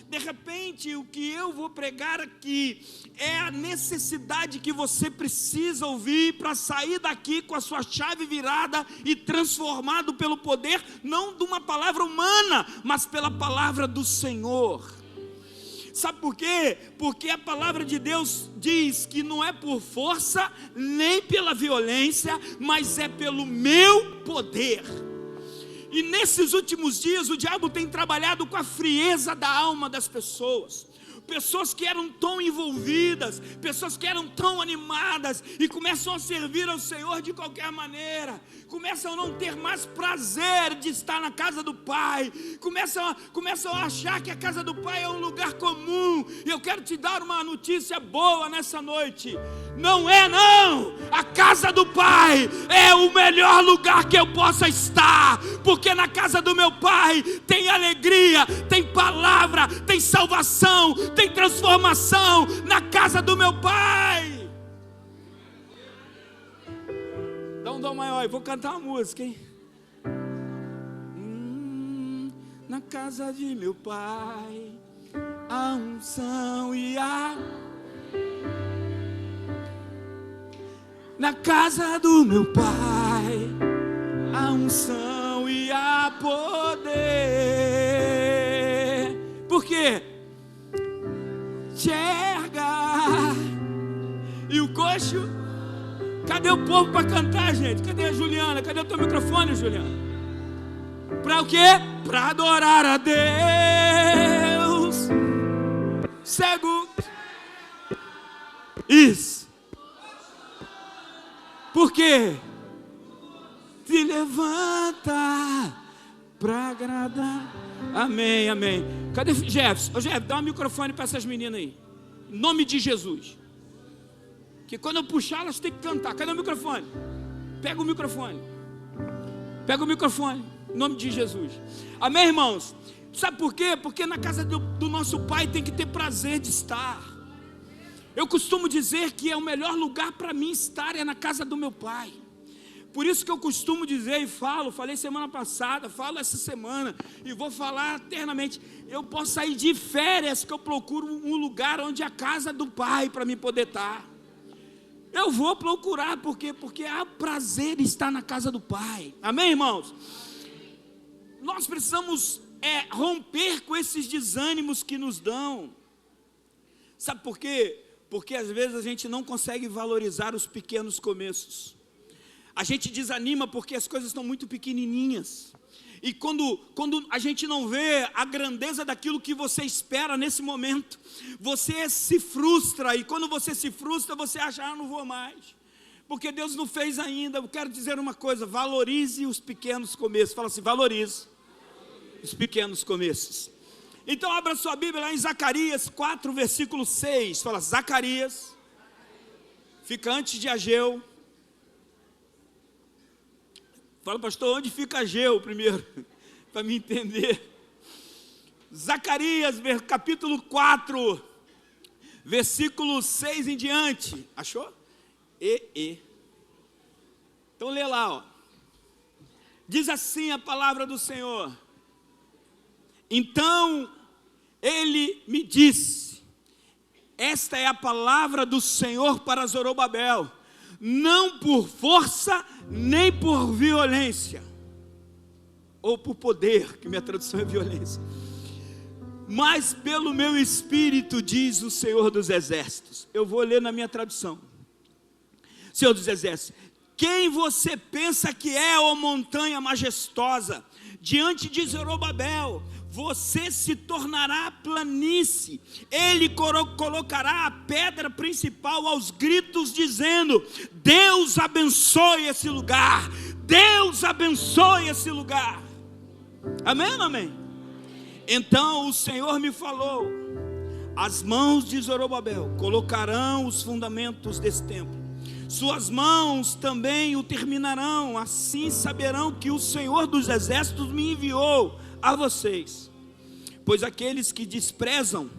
De repente, o que eu vou pregar aqui é a necessidade que você precisa ouvir para sair daqui com a sua chave virada e transformado pelo poder, não de uma palavra humana, mas pela palavra do Senhor. Sabe por quê? Porque a palavra de Deus diz que não é por força, nem pela violência, mas é pelo meu poder. E nesses últimos dias o diabo tem trabalhado com a frieza da alma das pessoas. Pessoas que eram tão envolvidas, pessoas que eram tão animadas e começam a servir ao Senhor de qualquer maneira, começam a não ter mais prazer de estar na casa do Pai, começam a achar que a casa do Pai é um lugar comum. E eu quero te dar uma notícia boa nessa noite: não é não, a casa do Pai é o melhor lugar que eu possa estar, porque na casa do meu Pai tem alegria, tem palavra, tem salvação, tem transformação. Na casa do meu Pai. Dá um dó maior, eu vou cantar uma música, hein? Na casa de meu Pai a unção e a... Na casa do meu Pai a unção e a poder. Por quê? Enxerga. E o coxo? Cadê o povo para cantar, gente? Cadê a Juliana? Cadê o teu microfone, Juliana? Para o quê? Para adorar a Deus. Cego. Isso. Por quê? Se levanta para agradar. Amém, amém. Cadê Jefferson? Ô Jefferson, dá um microfone para essas meninas aí. Em nome de Jesus. Que quando eu puxar, elas têm que cantar. Cadê o microfone? Pega o microfone. Pega o microfone. Em nome de Jesus. Amém, irmãos? Sabe por quê? Porque na casa do nosso Pai tem que ter prazer de estar. Eu costumo dizer que é o melhor lugar para mim estar é na casa do meu Pai. Por isso que eu costumo dizer e falei semana passada, falo essa semana e vou falar eternamente. Eu posso sair de férias que eu procuro um lugar onde é a casa do Pai para me poder estar. Eu vou procurar, por quê? Porque há prazer em estar na casa do Pai. Amém, irmãos? Nós precisamos romper com esses desânimos que nos dão. Sabe por quê? Porque às vezes a gente não consegue valorizar os pequenos começos. A gente desanima porque as coisas estão muito pequenininhas. E quando a gente não vê a grandeza daquilo que você espera nesse momento, você se frustra. E quando você se frustra, você acha, não vou mais. Porque Deus não fez ainda. Eu quero dizer uma coisa, valorize os pequenos começos. Fala assim, valorize os pequenos começos. Então abra sua Bíblia lá em Zacarias 4, versículo 6. Fala, Zacarias, fica antes de Ageu. Fala, pastor, onde fica Ageu primeiro? Para me entender. Zacarias, capítulo 4, versículo 6 em diante. Achou? Então lê lá, ó. Diz assim a palavra do Senhor. Então ele me disse, esta é a palavra do Senhor para Zorobabel, não por força, nem por violência, ou por poder, que minha tradução é violência, mas pelo meu Espírito, diz o Senhor dos Exércitos. Eu vou ler na minha tradução. Senhor dos Exércitos, quem você pensa que é, ó montanha majestosa? Diante de Zorobabel, você se tornará planície. Ele colocará a pedra principal aos gritos, dizendo, Deus abençoe esse lugar, Deus abençoe esse lugar. Amém ou amém? Então o Senhor me falou, as mãos de Zorobabel colocarão os fundamentos desse templo, suas mãos também o terminarão. Assim saberão que o Senhor dos Exércitos me enviou a vocês. Pois aqueles que desprezam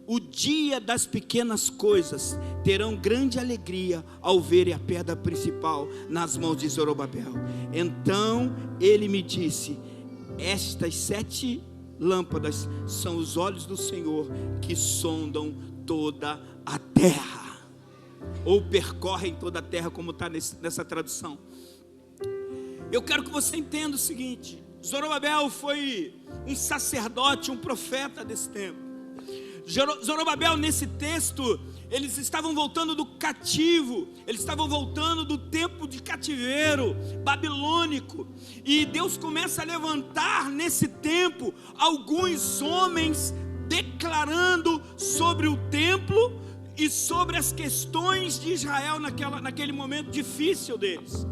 o dia das pequenas coisas terão grande alegria ao verem a pedra principal nas mãos de Zorobabel. Então ele me disse, estas 7 lâmpadas são os olhos do Senhor que sondam toda a terra, ou percorrem toda a terra, como está nessa tradução. Eu quero que você entenda o seguinte: Zorobabel foi um sacerdote, um profeta desse tempo. Zorobabel, nesse texto, eles estavam voltando do cativo, eles estavam voltando do tempo de cativeiro babilônico, e Deus começa a levantar nesse tempo alguns homens declarando sobre o templo e sobre as questões de Israel naquele momento difícil deles.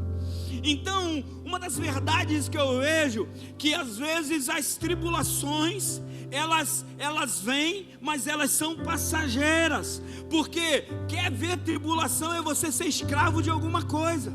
Então, uma das verdades que eu vejo, que às vezes as tribulações, elas vêm, mas elas são passageiras. Porque quer ver tribulação é você ser escravo de alguma coisa.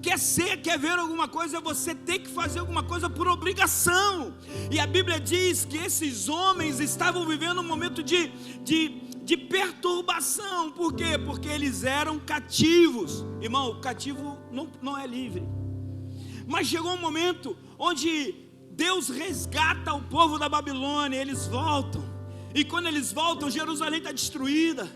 Quer ver alguma coisa é você ter que fazer alguma coisa por obrigação. E a Bíblia diz que esses homens estavam vivendo um momento de perturbação. Por quê? Porque eles eram cativos. Irmão, o cativo não é livre. Mas chegou um momento onde Deus resgata o povo da Babilônia. Eles voltam, e quando eles voltam, Jerusalém está destruída,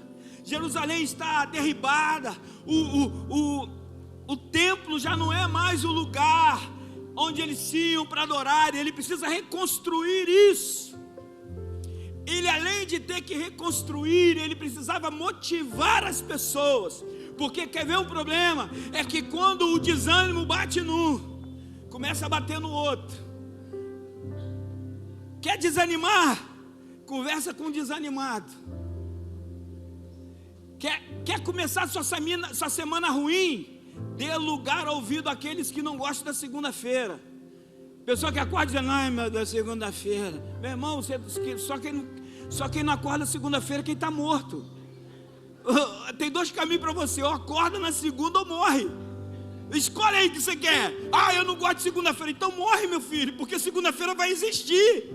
Jerusalém está derribada, o templo já não é mais o lugar onde eles iam para adorar. Ele precisa reconstruir isso. Ele, além de ter que reconstruir, ele precisava motivar as pessoas. Porque quer ver um problema? É que quando o desânimo bate num, começa a bater no outro. Quer desanimar? Conversa com o desanimado. Quer começar sua semana ruim? Dê lugar ao ouvido àqueles que não gostam da segunda-feira. Pessoa que acorda dizendo: ai meu Deus, segunda-feira. Meu irmão, só quem não acorda segunda-feira é quem está morto. Tem dois caminhos para você: ou acorda na segunda ou morre. Escolhe aí o que você quer. Ah, eu não gosto de segunda-feira. Então morre, meu filho, porque segunda-feira vai existir.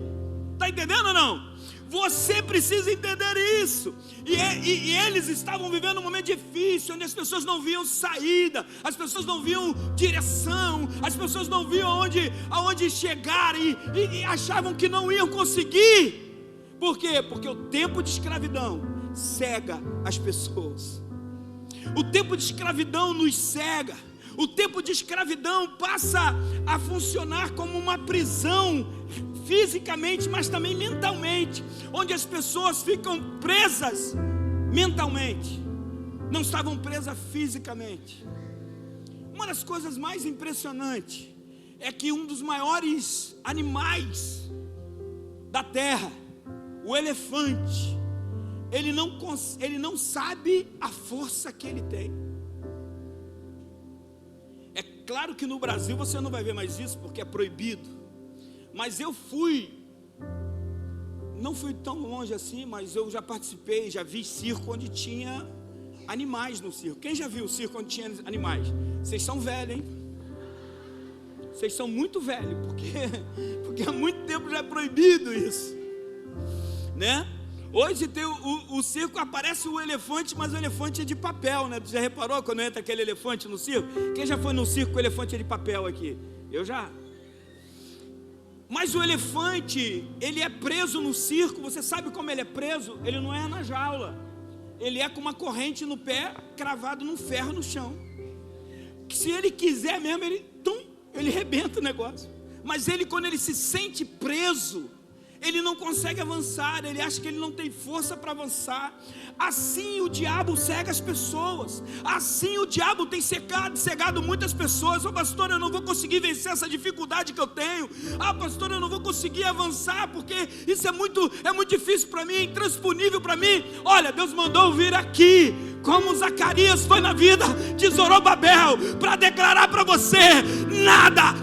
Está entendendo ou não? Você precisa entender isso. E eles estavam vivendo um momento difícil, onde as pessoas não viam saída, as pessoas não viam direção, as pessoas não viam aonde chegar, e achavam que não iam conseguir. Por quê? Porque o tempo de escravidão cega as pessoas. O tempo de escravidão nos cega. O tempo de escravidão passa a funcionar como uma prisão, fisicamente, mas também mentalmente, onde as pessoas ficam presas mentalmente, não estavam presas fisicamente. Uma das coisas mais impressionantes é que um dos maiores animais da terra, o elefante, ele não sabe a força que ele tem. É claro que no Brasil você não vai ver mais isso, porque é proibido. Mas não fui tão longe assim, mas eu já participei, já vi circo onde tinha animais no circo. Quem já viu o circo onde tinha animais? Vocês são velhos, hein? Vocês são muito velhos, porque há muito tempo já é proibido isso, né? Hoje tem o circo, aparece o elefante, mas o elefante é de papel, né? Você já reparou quando entra aquele elefante no circo? Quem já foi no circo com o elefante de papel aqui? Eu já. Mas o elefante, ele é preso no circo. Você sabe como ele é preso? Ele não é na jaula. Ele é com uma corrente no pé, cravado num ferro no chão. Se ele quiser mesmo, ele rebenta o negócio. Mas quando ele se sente preso, ele não consegue avançar, ele acha que ele não tem força para avançar. Assim o diabo cega as pessoas. Assim o diabo tem cegado muitas pessoas. Pastor, eu não vou conseguir vencer essa dificuldade que eu tenho. Pastor, eu não vou conseguir avançar, porque isso é muito difícil para mim, é intransponível para mim. Olha, Deus mandou vir aqui, como Zacarias foi na vida de Zorobabel, para declarar para você: nada,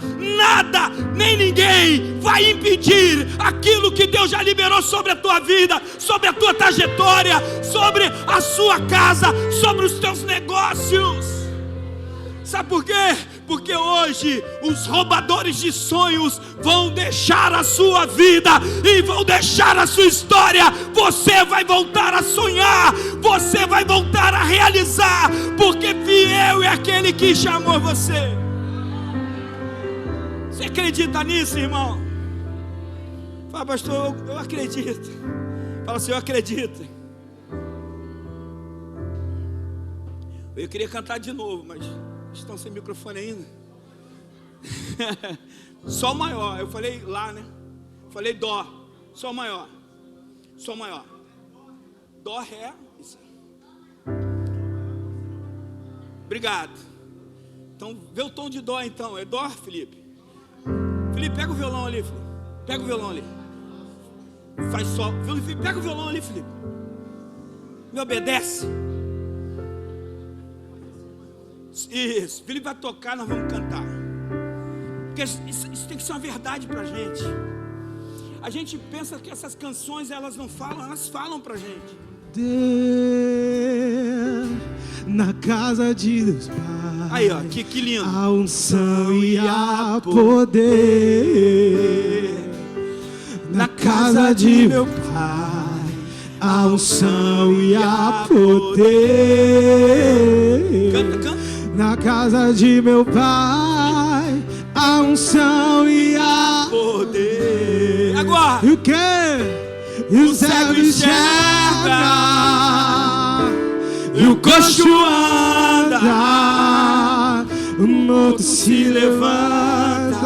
nem ninguém vai impedir aquilo que Deus já liberou sobre a tua vida, sobre a tua trajetória, sobre a sua casa, sobre os teus negócios. Sabe por quê? Porque hoje os roubadores de sonhos vão deixar a sua vida e vão deixar a sua história. Você vai voltar a sonhar, você vai voltar a realizar, porque fiel é aquele que chamou você. Você acredita nisso, irmão? Fala, pastor, eu acredito. Fala assim, eu acredito. Eu queria cantar de novo, mas estão sem microfone ainda. Sol maior, eu falei lá, né? Falei dó, sol maior. Sol maior. Dó, ré. Isso. Obrigado. Então, vê o tom de dó então. É dó, Felipe? Felipe, pega o violão ali, Felipe. Pega o violão ali. Faz sol. Felipe, pega o violão ali, Felipe. Me obedece. Isso. Felipe vai tocar, nós vamos cantar. Porque isso tem que ser uma verdade pra gente. A gente pensa que essas canções elas não falam, elas falam pra gente. Na casa de Deus Pai, aí ó, que lindo. A unção e a poder. Na casa de meu Pai, a unção e a poder. Canta, canta. Na casa de meu Pai, a unção e a poder. Agora. E o quê? E o cego enxerga, e o coxo anda, o morto se levanta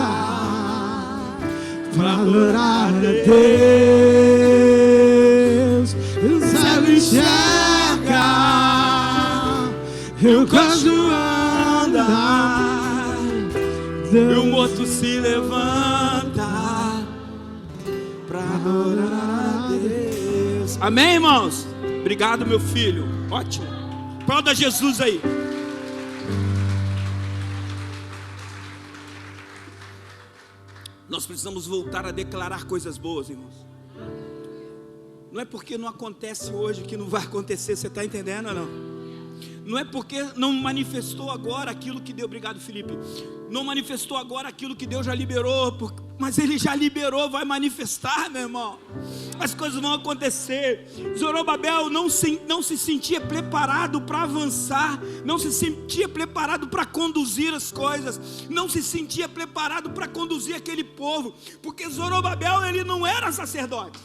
para adorar a Deus. E o cego enxerga, e o coxo anda, e o morto se levanta para adorar a Deus. Amém, irmãos? Obrigado, meu filho. Ótimo. Aplauda Jesus aí. Nós precisamos voltar a declarar coisas boas, irmãos. Não é porque não acontece hoje que não vai acontecer. Você está entendendo ou não? Não é porque não manifestou agora aquilo que Deus... Obrigado, Felipe. Não manifestou agora aquilo que Deus já liberou, mas Ele já liberou, vai manifestar, meu irmão. As coisas vão acontecer. Zorobabel não se sentia preparado para avançar, não se sentia preparado para conduzir as coisas, não se sentia preparado para conduzir aquele povo, porque Zorobabel ele não era sacerdote.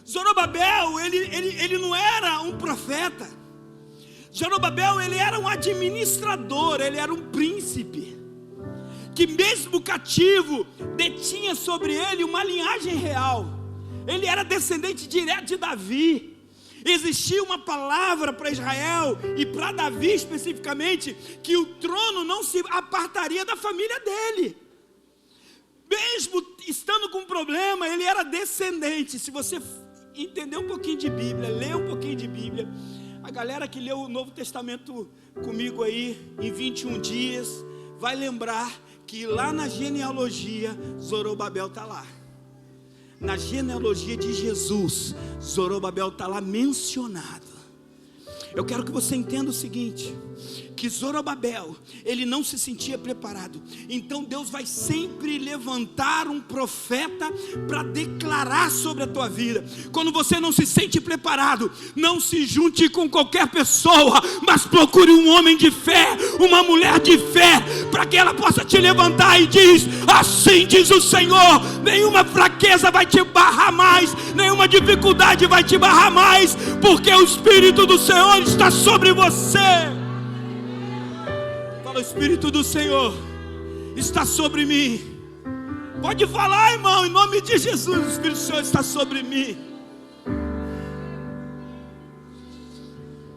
Zorobabel ele não era um profeta. Zorobabel ele era um administrador, ele era um príncipe, que mesmo cativo, detinha sobre ele uma linhagem real. Ele era descendente direto de Davi. Existia uma palavra para Israel, e para Davi especificamente, que o trono não se apartaria da família dele. Mesmo estando com problema, ele era descendente. Se você entender um pouquinho de Bíblia, ler um pouquinho de Bíblia, a galera que leu o Novo Testamento comigo aí, em 21 dias, vai lembrar que lá na genealogia, Zorobabel está lá. Na genealogia de Jesus, Zorobabel está lá mencionado. Eu quero que você entenda o seguinte, que Zorobabel, ele não se sentia preparado. Então Deus vai sempre levantar um profeta para declarar sobre a tua vida. Quando você não se sente preparado, não se junte com qualquer pessoa, mas procure um homem de fé, uma mulher de fé, para que ela possa te levantar e diz: assim diz o Senhor, nenhuma fraqueza vai te barrar mais, nenhuma dificuldade vai te barrar mais, porque o Espírito do Senhor está sobre você. O Espírito do Senhor está sobre mim. Pode falar, irmão, em nome de Jesus. O Espírito do Senhor está sobre mim.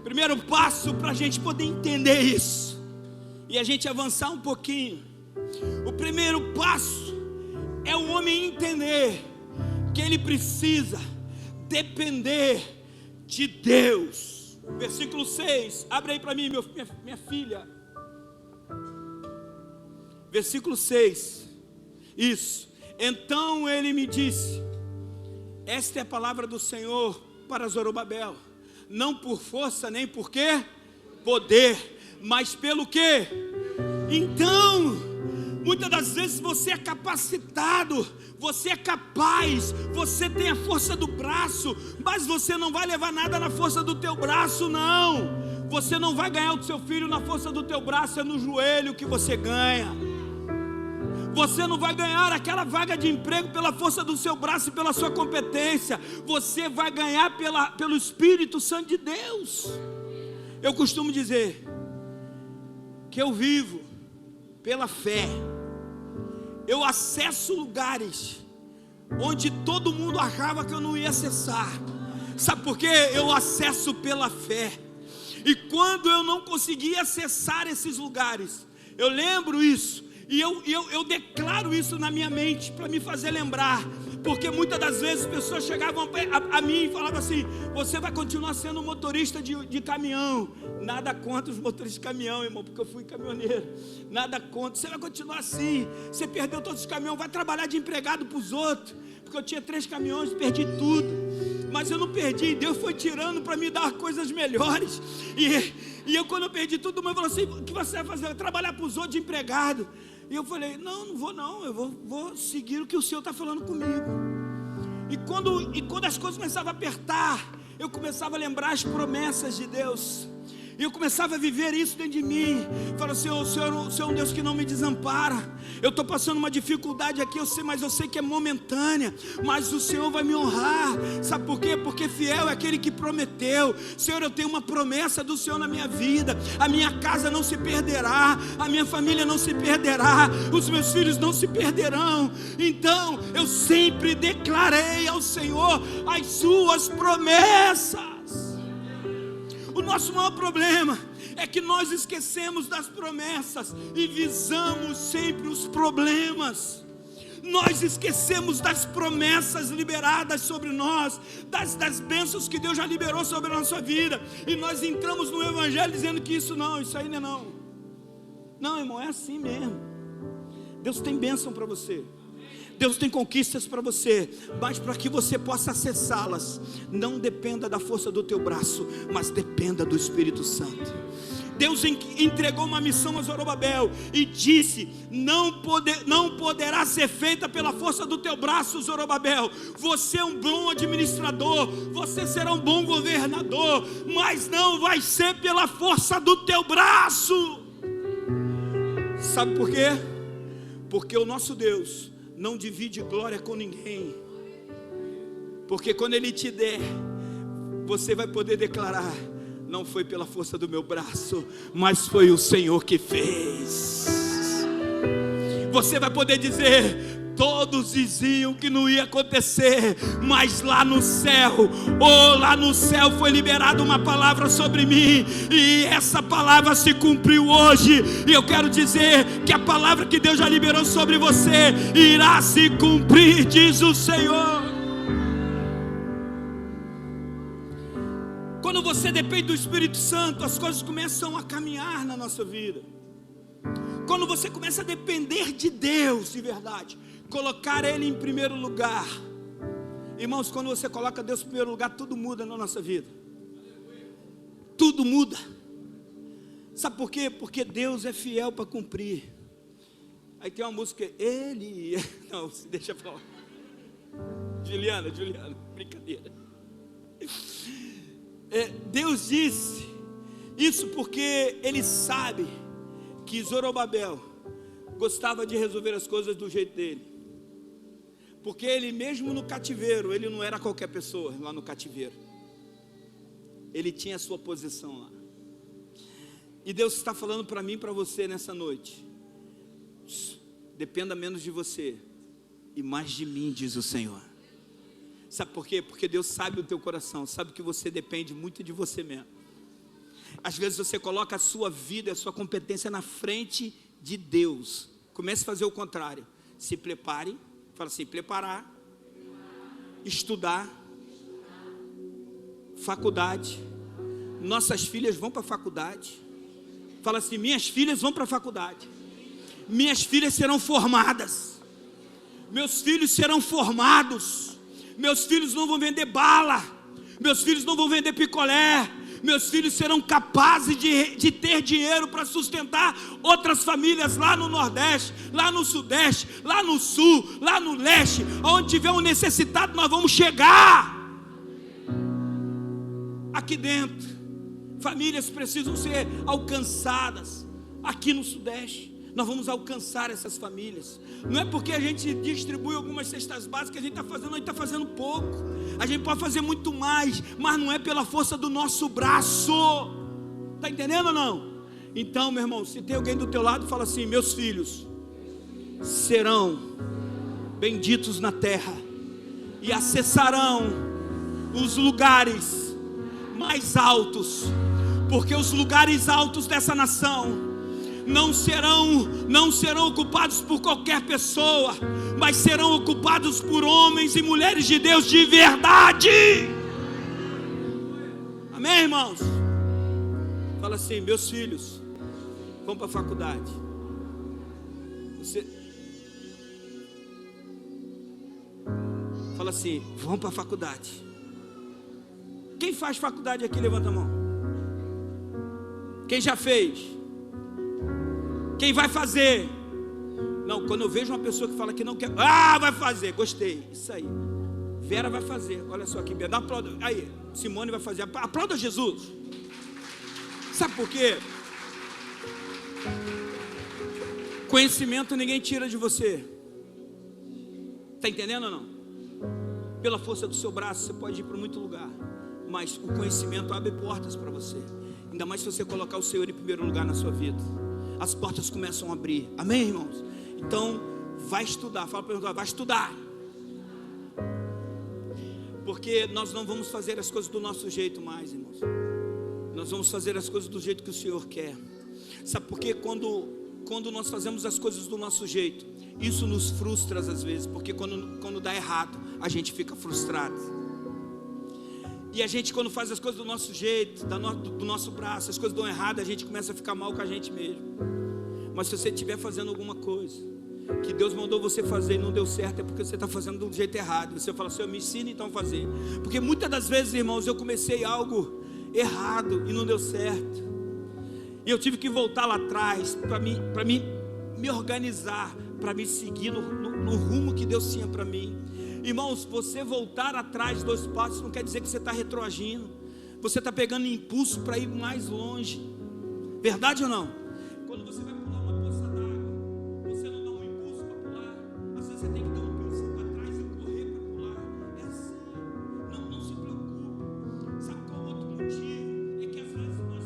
Primeiro passo para a gente poder entender isso e a gente avançar um pouquinho. O primeiro passo é o homem entender que ele precisa depender de Deus. Versículo 6, abre aí para mim, minha filha. Versículo 6, isso. Então ele me disse: esta é a palavra do Senhor para Zorobabel, não por força nem por quê? Poder, mas pelo quê? Então, muitas das vezes você é capacitado, você é capaz, você tem a força do braço, mas você não vai levar nada na força do teu braço, não. Você não vai ganhar o seu filho na força do teu braço, é no joelho que você ganha. Você não vai ganhar aquela vaga de emprego pela força do seu braço e pela sua competência. Você vai ganhar pelo Espírito Santo de Deus. Eu costumo dizer que eu vivo pela fé. Eu acesso lugares onde todo mundo achava que eu não ia acessar. Sabe por quê? Eu acesso pela fé. E quando eu não conseguia acessar esses lugares, eu lembro isso, e eu declaro isso na minha mente, para me fazer lembrar, porque muitas das vezes pessoas chegavam a mim e falavam assim: você vai continuar sendo motorista de caminhão. Nada contra os motoristas de caminhão, irmão, porque eu fui caminhoneiro. Nada contra, você vai continuar assim. Você perdeu todos os caminhões, vai trabalhar de empregado para os outros. Porque eu tinha 3 caminhões, perdi tudo. Mas eu não perdi, Deus foi tirando para me dar coisas melhores. E eu, quando eu perdi tudo, meu falou assim: o que você vai fazer? Trabalhar para os outros de empregado. E eu falei: não vou não, eu vou seguir o que o Senhor está falando comigo. E quando as coisas começavam a apertar, eu começava a lembrar as promessas de Deus. E eu começava a viver isso dentro de mim. Falei: o Senhor é um Deus que não me desampara. Eu estou passando uma dificuldade aqui, mas eu sei que é momentânea. Mas o Senhor vai me honrar. Sabe por quê? Porque fiel é aquele que prometeu. Senhor, eu tenho uma promessa do Senhor na minha vida. A minha casa não se perderá. A minha família não se perderá. Os meus filhos não se perderão. Então eu sempre declarei ao Senhor as suas promessas. O nosso maior problema é que nós esquecemos das promessas e visamos sempre os problemas. Nós esquecemos das promessas liberadas sobre nós, das bênçãos que Deus já liberou sobre a nossa vida, e nós entramos no Evangelho dizendo que isso aí não é não. Não, irmão, é assim mesmo. Deus tem bênção para você. Deus tem conquistas para você, mas para que você possa acessá-las, não dependa da força do teu braço, mas dependa do Espírito Santo. Deus entregou uma missão a Zorobabel e disse: não poderá ser feita pela força do teu braço, Zorobabel. Você é um bom administrador, você será um bom governador, mas não vai ser pela força do teu braço. Sabe por quê? Porque o nosso Deus não divide glória com ninguém. Porque quando Ele te der, você vai poder declarar: não foi pela força do meu braço, mas foi o Senhor que fez. Você vai poder dizer: todos diziam que não ia acontecer, mas lá no céu foi liberada uma palavra sobre mim, e essa palavra se cumpriu hoje. E eu quero dizer que a palavra que Deus já liberou sobre você irá se cumprir, diz o Senhor. Quando você depende do Espírito Santo, as coisas começam a caminhar na nossa vida. Quando você começa a depender de Deus de verdade, colocar Ele em primeiro lugar. Irmãos, quando você coloca Deus em primeiro lugar, tudo muda na nossa vida. Tudo muda. Sabe por quê? Porque Deus é fiel para cumprir. Aí tem uma música: Ele... Não, deixa pra lá. Juliana, brincadeira. Deus disse isso porque Ele sabe que Zorobabel gostava de resolver as coisas do jeito dele. Porque ele mesmo no cativeiro, ele não era qualquer pessoa lá no cativeiro. Ele tinha a sua posição lá. E Deus está falando para mim e para você nessa noite: dependa menos de você e mais de mim, diz o Senhor. Sabe por quê? Porque Deus sabe o teu coração, sabe que você depende muito de você mesmo. Às vezes você coloca a sua vida, a sua competência na frente de Deus. Comece a fazer o contrário. Se prepare. Fala assim: preparar, estudar, faculdade. Nossas filhas vão para a faculdade. Fala assim: minhas filhas vão para a faculdade. Minhas filhas serão formadas. Meus filhos serão formados. Meus filhos não vão vender bala. Meus filhos não vão vender picolé. Meus filhos serão capazes de ter dinheiro para sustentar outras famílias lá no Nordeste, lá no Sudeste, lá no Sul, lá no Leste. Onde tiver um necessitado, nós vamos chegar. Aqui dentro, famílias precisam ser alcançadas. Aqui no Sudeste, nós vamos alcançar essas famílias. Não é porque a gente distribui algumas cestas básicas que a gente está fazendo pouco. A gente pode fazer muito mais, mas não é pela força do nosso braço. Está entendendo ou não? Então, meu irmão, se tem alguém do teu lado, fala assim: meus filhos serão benditos na terra e acessarão os lugares mais altos, porque os lugares altos dessa nação não serão ocupados por qualquer pessoa, mas serão ocupados por homens e mulheres de Deus de verdade. Amém, irmãos? Fala assim: meus filhos vão para a faculdade. Fala assim: vão para a faculdade. Quem faz faculdade aqui, levanta a mão. Quem já fez? Quem vai fazer? Não, quando eu vejo uma pessoa que fala que não quer, vai fazer, gostei, isso aí. Vera vai fazer, olha só aqui, dá aplauda. Aí, Simone vai fazer, aplauda Jesus. Sabe por quê? Conhecimento ninguém tira de você. Está entendendo ou não? Pela força do seu braço você pode ir para muito lugar, mas o conhecimento abre portas para você. Ainda mais se você colocar o Senhor em primeiro lugar na sua vida, as portas começam a abrir. Amém, irmãos? Então, vai estudar. Fala para ele: vai estudar. Porque nós não vamos fazer as coisas do nosso jeito mais, irmãos. Nós vamos fazer as coisas do jeito que o Senhor quer. Sabe por quê? Quando nós fazemos as coisas do nosso jeito, isso nos frustra às vezes. Porque quando dá errado, a gente fica frustrado. E a gente, quando faz as coisas do nosso jeito, do nosso braço, as coisas dão errado, a gente começa a ficar mal com a gente mesmo. Mas se você estiver fazendo alguma coisa que Deus mandou você fazer e não deu certo, é porque você está fazendo do jeito errado. Você fala: Senhor, me ensina então a fazer. Porque muitas das vezes, irmãos, eu comecei algo errado e não deu certo. E eu tive que voltar lá atrás para me organizar, para me seguir no rumo que Deus tinha para mim. Irmãos, você voltar atrás 2 passos não quer dizer que você está retroagindo. Você está pegando impulso para ir mais longe. Verdade ou não? Quando você vai pular uma poça d'água, você não dá um impulso para pular. Às vezes você tem que dar um impulso para trás e correr para pular. É assim. Não se preocupe. Sabe qual outro motivo? É que às vezes nós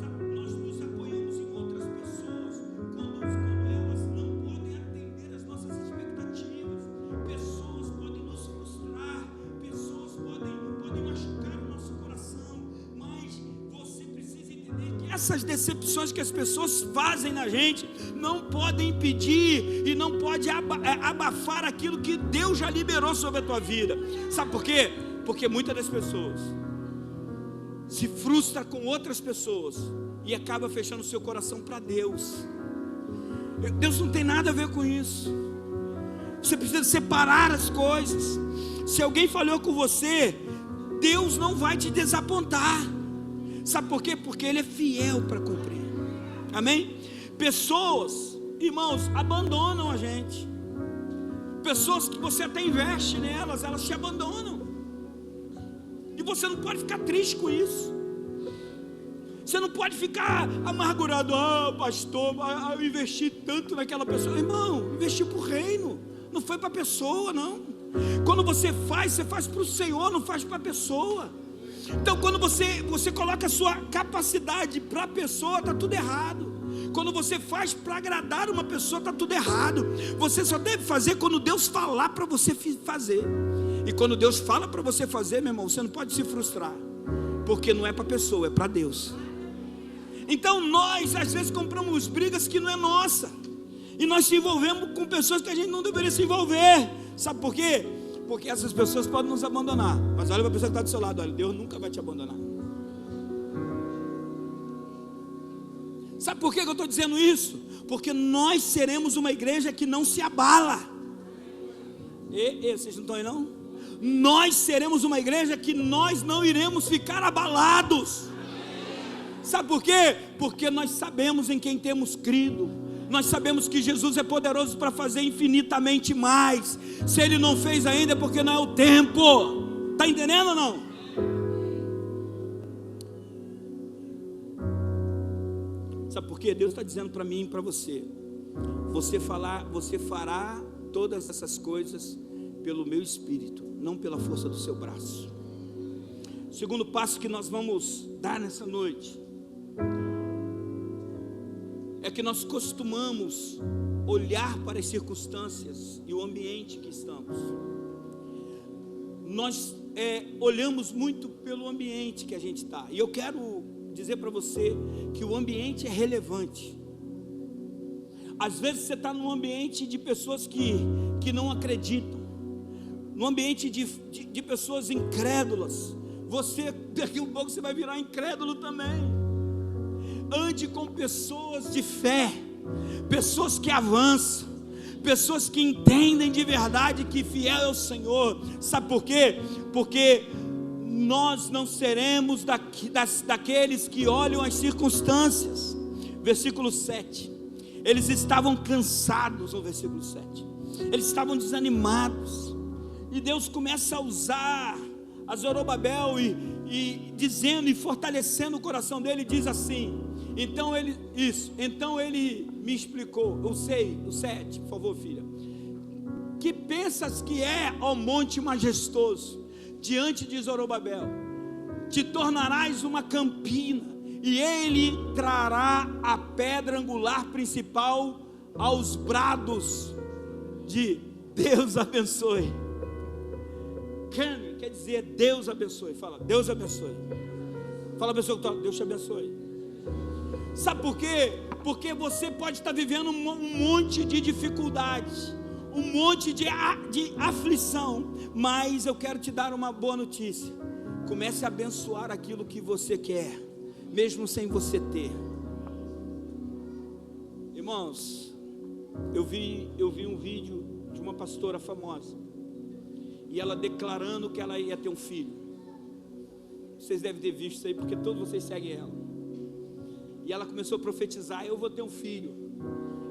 nos apoiamos em outras pessoas quando elas não podem atender as nossas expectativas. Pessoas podem nos frustrar, pessoas podem machucar o nosso coração, mas você precisa entender que essas decepções que as pessoas fazem na gente não podem impedir e não pode abafar aquilo que Deus já liberou sobre a tua vida. Sabe por quê? Porque muitas das pessoas se frustram com outras pessoas e acaba fechando o seu coração para Deus. Deus não tem nada a ver com isso. Você precisa separar as coisas. Se alguém falhou com você, Deus não vai te desapontar. Sabe por quê? Porque Ele é fiel para cumprir. Amém? Pessoas, irmãos, abandonam a gente. Pessoas que você até investe nelas, elas te abandonam. E você não pode ficar triste com isso. Você não pode ficar amargurado: pastor, eu investi tanto naquela pessoa. Irmão, investi para o reino, não foi para a pessoa, não. Quando você faz para o Senhor, não faz para a pessoa. Então, quando você coloca a sua capacidade para a pessoa, está tudo errado. Quando você faz para agradar uma pessoa, está tudo errado. Você só deve fazer quando Deus falar para você fazer. E quando Deus fala para você fazer, meu irmão, você não pode se frustrar, porque não é para a pessoa, é para Deus. Então nós às vezes compramos brigas que não é nossa, e nós se envolvemos com pessoas que a gente não deveria se envolver. Sabe por quê? Porque essas pessoas podem nos abandonar. Mas olha para a pessoa que está do seu lado: olha, Deus nunca vai te abandonar. Sabe por que eu estou dizendo isso? Porque nós seremos uma igreja que não se abala. Vocês não estão aí não? Nós seremos uma igreja que nós não iremos ficar abalados. Sabe por quê? Porque nós sabemos em quem temos crido. Nós sabemos que Jesus é poderoso para fazer infinitamente mais. Se Ele não fez ainda, é porque não é o tempo. Está entendendo ou não? Sabe por quê? Deus está dizendo para mim e para você você fará todas essas coisas pelo meu Espírito, não pela força do seu braço. Segundo passo que nós vamos dar nessa noite é que nós costumamos olhar para as circunstâncias e o ambiente que estamos. Nós olhamos muito pelo ambiente que a gente está. E eu quero dizer para você que o ambiente é relevante. Às vezes você está num ambiente de pessoas que não acreditam, num ambiente de pessoas incrédulas. Daqui a um pouco você vai virar incrédulo também. Ande com pessoas de fé, pessoas que avançam, pessoas que entendem de verdade que fiel é o Senhor. Sabe por quê? Porque nós não seremos daqueles que olham as circunstâncias. Versículo 7, eles estavam cansados. No versículo 7, eles estavam desanimados, e Deus começa a usar a Zorobabel e dizendo e fortalecendo o coração dele. Diz assim: então ele me explicou, o 7, por favor, filha. Que pensas que é, ó monte majestoso, diante de Zorobabel? Te tornarás uma campina, e ele trará a pedra angular principal aos brados de Deus abençoe. Quer dizer Deus abençoe. Fala, Deus abençoe. Fala a pessoa que está, Deus te abençoe. Sabe por quê? Porque você pode estar vivendo um monte de dificuldades, um monte de aflição, mas eu quero te dar uma boa notícia. Comece a abençoar aquilo que você quer, mesmo sem você ter. Irmãos, eu vi um vídeo de uma pastora famosa, e ela declarando que ela ia ter um filho. Vocês devem ter visto isso aí, porque todos vocês seguem ela. E ela começou a profetizar: eu vou ter um filho,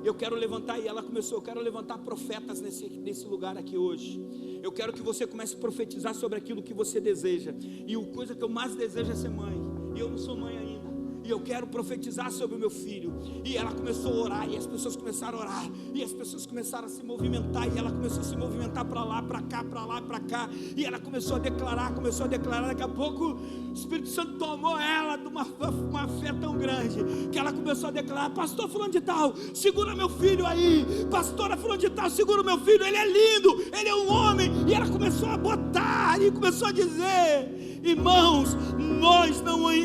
eu quero levantar. E ela começou: eu quero levantar profetas nesse lugar aqui hoje. Eu quero que você comece a profetizar sobre aquilo que você deseja. E a coisa que eu mais desejo é ser mãe, e eu não sou mãe ainda, e eu quero profetizar sobre o meu filho. E ela começou a orar, e as pessoas começaram a orar, e as pessoas começaram a se movimentar, e ela começou a se movimentar para lá, para cá, para lá, para cá, e ela começou a declarar. Daqui a pouco o Espírito Santo tomou ela de uma fé tão grande, que ela começou a declarar: pastor fulano de tal, segura meu filho aí, pastora fulano de tal, segura meu filho, ele é lindo, ele é um homem. E ela começou a botar, e começou a dizer: irmãos, nós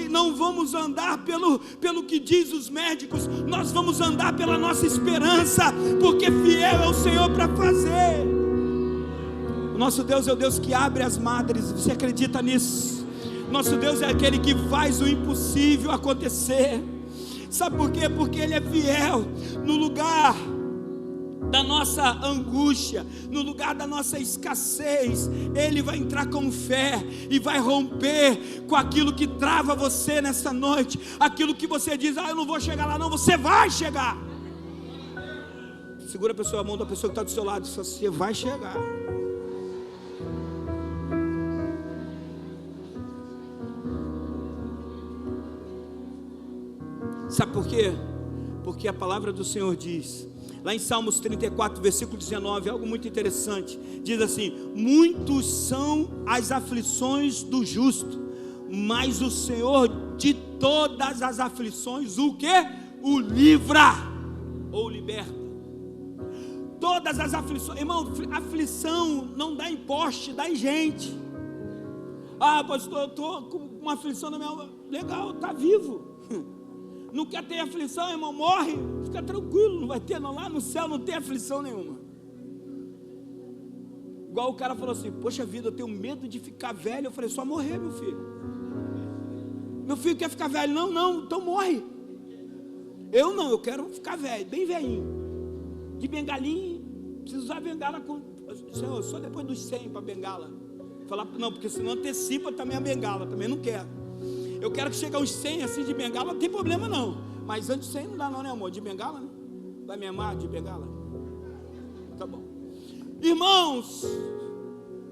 não vamos andar pelo que diz os médicos, nós vamos andar pela nossa esperança, porque fiel é o Senhor para fazer. O nosso Deus é o Deus que abre as madres. Você acredita nisso? Nosso Deus é aquele que faz o impossível acontecer. Sabe por quê? Porque Ele é fiel. No lugar da nossa angústia, no lugar da nossa escassez, Ele vai entrar com fé e vai romper com aquilo que trava você nessa noite. Aquilo que você diz: eu não vou chegar lá não. Você vai chegar. Segura a mão da pessoa que está do seu lado. Você vai chegar. Sabe por quê? Porque a palavra do Senhor diz, lá em Salmos 34, versículo 19, algo muito interessante. Diz assim: muitos são as aflições do justo, mas o Senhor de todas as aflições, o que? O livra ou liberta. Todas as aflições, irmão, aflição não dá em poste, dá em gente. Pastor, eu estou com uma aflição na minha alma. Legal, está vivo. Não quer ter aflição, irmão? Morre, fica tranquilo, não vai ter não. Lá no céu não tem aflição nenhuma. Igual o cara falou assim: poxa vida, eu tenho medo de ficar velho. Eu falei: só morrer, meu filho. Meu filho quer ficar velho? Não, então morre. Eu não, eu quero ficar velho, bem velhinho, de bengalinha. Preciso usar bengala Senhor, só depois dos 100 para bengala. Falar, não, porque senão antecipa também a bengala, também não quero. Eu quero que chegue aos 100 assim de bengala, não tem problema não. Mas antes de 100 não dá não, né, amor? De bengala, né? Vai me amar de bengala? Tá bom. Irmãos,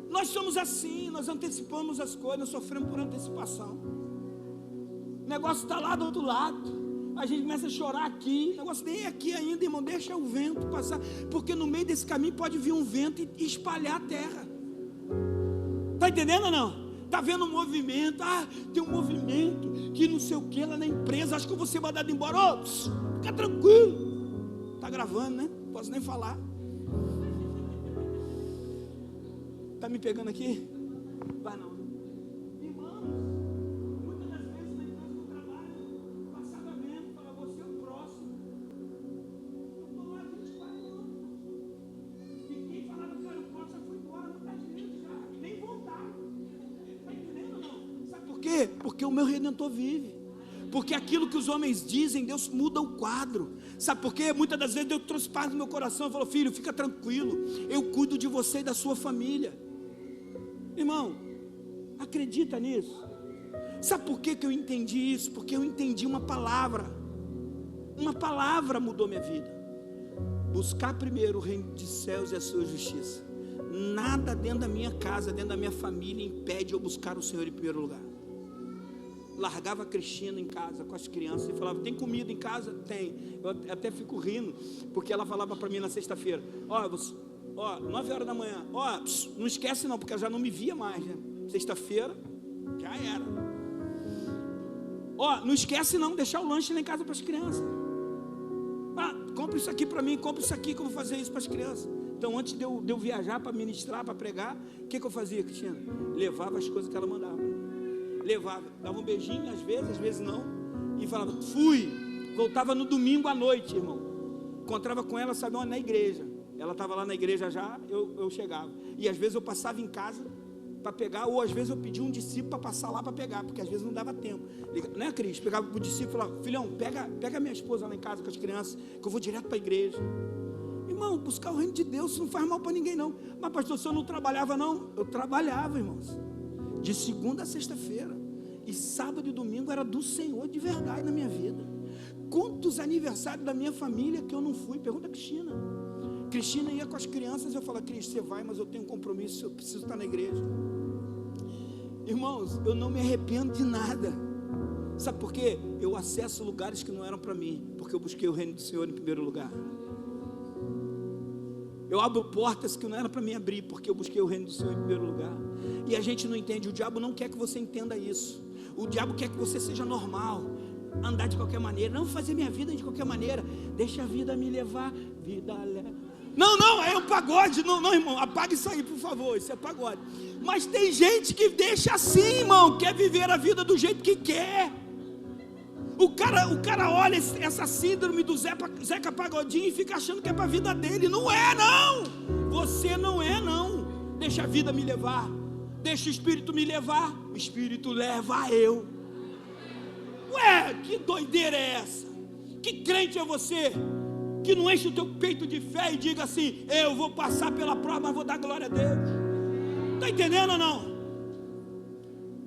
nós somos assim, nós antecipamos as coisas, nós sofremos por antecipação. O negócio está lá do outro lado. A gente começa a chorar aqui, o negócio nem é aqui ainda, irmão, deixa o vento passar, porque no meio desse caminho pode vir um vento e espalhar a terra. Está entendendo ou não? Está vendo um movimento, tem um movimento que não sei o que lá na empresa, acho que eu vou ser mandado embora. Fica tranquilo. Está gravando, né? Não posso nem falar. Está me pegando aqui? Vai não. Irmãos, muitas das vezes na empresa do trabalho, passava vendo, fala, você é o próximo. Eu estou lá 24 anos. E quem falava que era o próximo já foi embora, não está direito já, e nem voltar. Está entendendo ou não? Sabe por quê? Porque o meu Redentor vive. Porque aquilo que os homens dizem, Deus muda o quadro. Sabe por quê? Muitas das vezes Deus trouxe paz no meu coração e falou, filho, fica tranquilo, eu cuido de você e da sua família. Irmão, acredita nisso? Sabe por que eu entendi isso? Porque eu entendi uma palavra mudou minha vida. Buscar primeiro o reino dos céus e a sua justiça. Nada dentro da minha casa, dentro da minha família impede eu buscar o Senhor em primeiro lugar. Largava a Cristina em casa com as crianças e falava, tem comida em casa? Tem. Eu até fico rindo, porque ela falava para mim na sexta-feira, 9 horas da manhã, não esquece não, porque eu já não me via mais, né? Sexta-feira, já era. Não esquece não, deixar o lanche lá em casa para as crianças. Compra isso aqui para mim, compra isso aqui que eu vou fazer isso para as crianças. Então antes de eu viajar para ministrar, para pregar, o que eu fazia, Cristina? Levava as coisas que ela mandava. Levava, dava um beijinho, às vezes não, e falava, fui, voltava no domingo à noite, irmão, encontrava com ela, sabe onde? Na igreja, ela estava lá na igreja já, eu chegava, e às vezes eu passava em casa para pegar, ou às vezes eu pedia um discípulo para passar lá para pegar, porque às vezes não dava tempo, né, Cris? Pegava para o discípulo e falava, filhão, pega minha esposa lá em casa com as crianças, que eu vou direto para a igreja. Irmão, buscar o reino de Deus não faz mal para ninguém não. Mas pastor, se eu não trabalhava não? Eu trabalhava, irmãos, de segunda a sexta-feira, e sábado e domingo era do Senhor de verdade na minha vida. Quantos aniversários da minha família que eu não fui? Pergunta a Cristina. Cristina ia com as crianças, eu falava, Cris, você vai, mas eu tenho um compromisso, eu preciso estar na igreja. Irmãos, eu não me arrependo de nada. Sabe por quê? Eu acesso lugares que não eram para mim, porque eu busquei o reino do Senhor em primeiro lugar. Eu abro portas que não era para mim abrir, porque eu busquei o reino do Senhor em primeiro lugar. E a gente não entende, o diabo não quer que você entenda isso. O diabo quer que você seja normal, andar de qualquer maneira, não fazer minha vida de qualquer maneira, deixa a vida me levar, vida leva. Não, é um pagode, não, irmão, apaga isso aí, por favor, isso é pagode. Mas tem gente que deixa assim, irmão, quer viver a vida do jeito que quer. O cara olha essa síndrome do Zeca Pagodinho e fica achando que é para a vida dele. Não é não, você não é não. Deixa a vida me levar, deixa o Espírito me levar, o Espírito leva eu. Ué, que doideira é essa? Que crente é você que não enche o teu peito de fé e diga assim, eu vou passar pela prova, mas vou dar glória a Deus? Está entendendo ou não?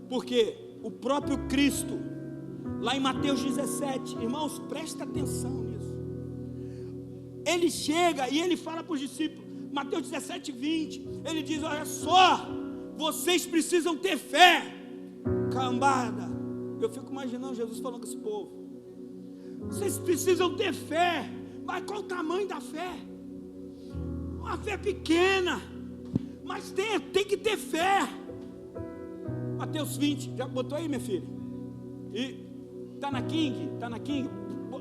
Porque o próprio Cristo, lá em Mateus 17, irmãos, presta atenção nisso. Ele chega e ele fala para os discípulos, Mateus 17, 20, ele diz, olha só, vocês precisam ter fé, cambada. Eu fico imaginando Jesus falando com esse povo, vocês precisam ter fé, mas qual o tamanho da fé? Uma fé pequena, mas tem que ter fé. Mateus 20, já botou aí, minha filha? E Está na King,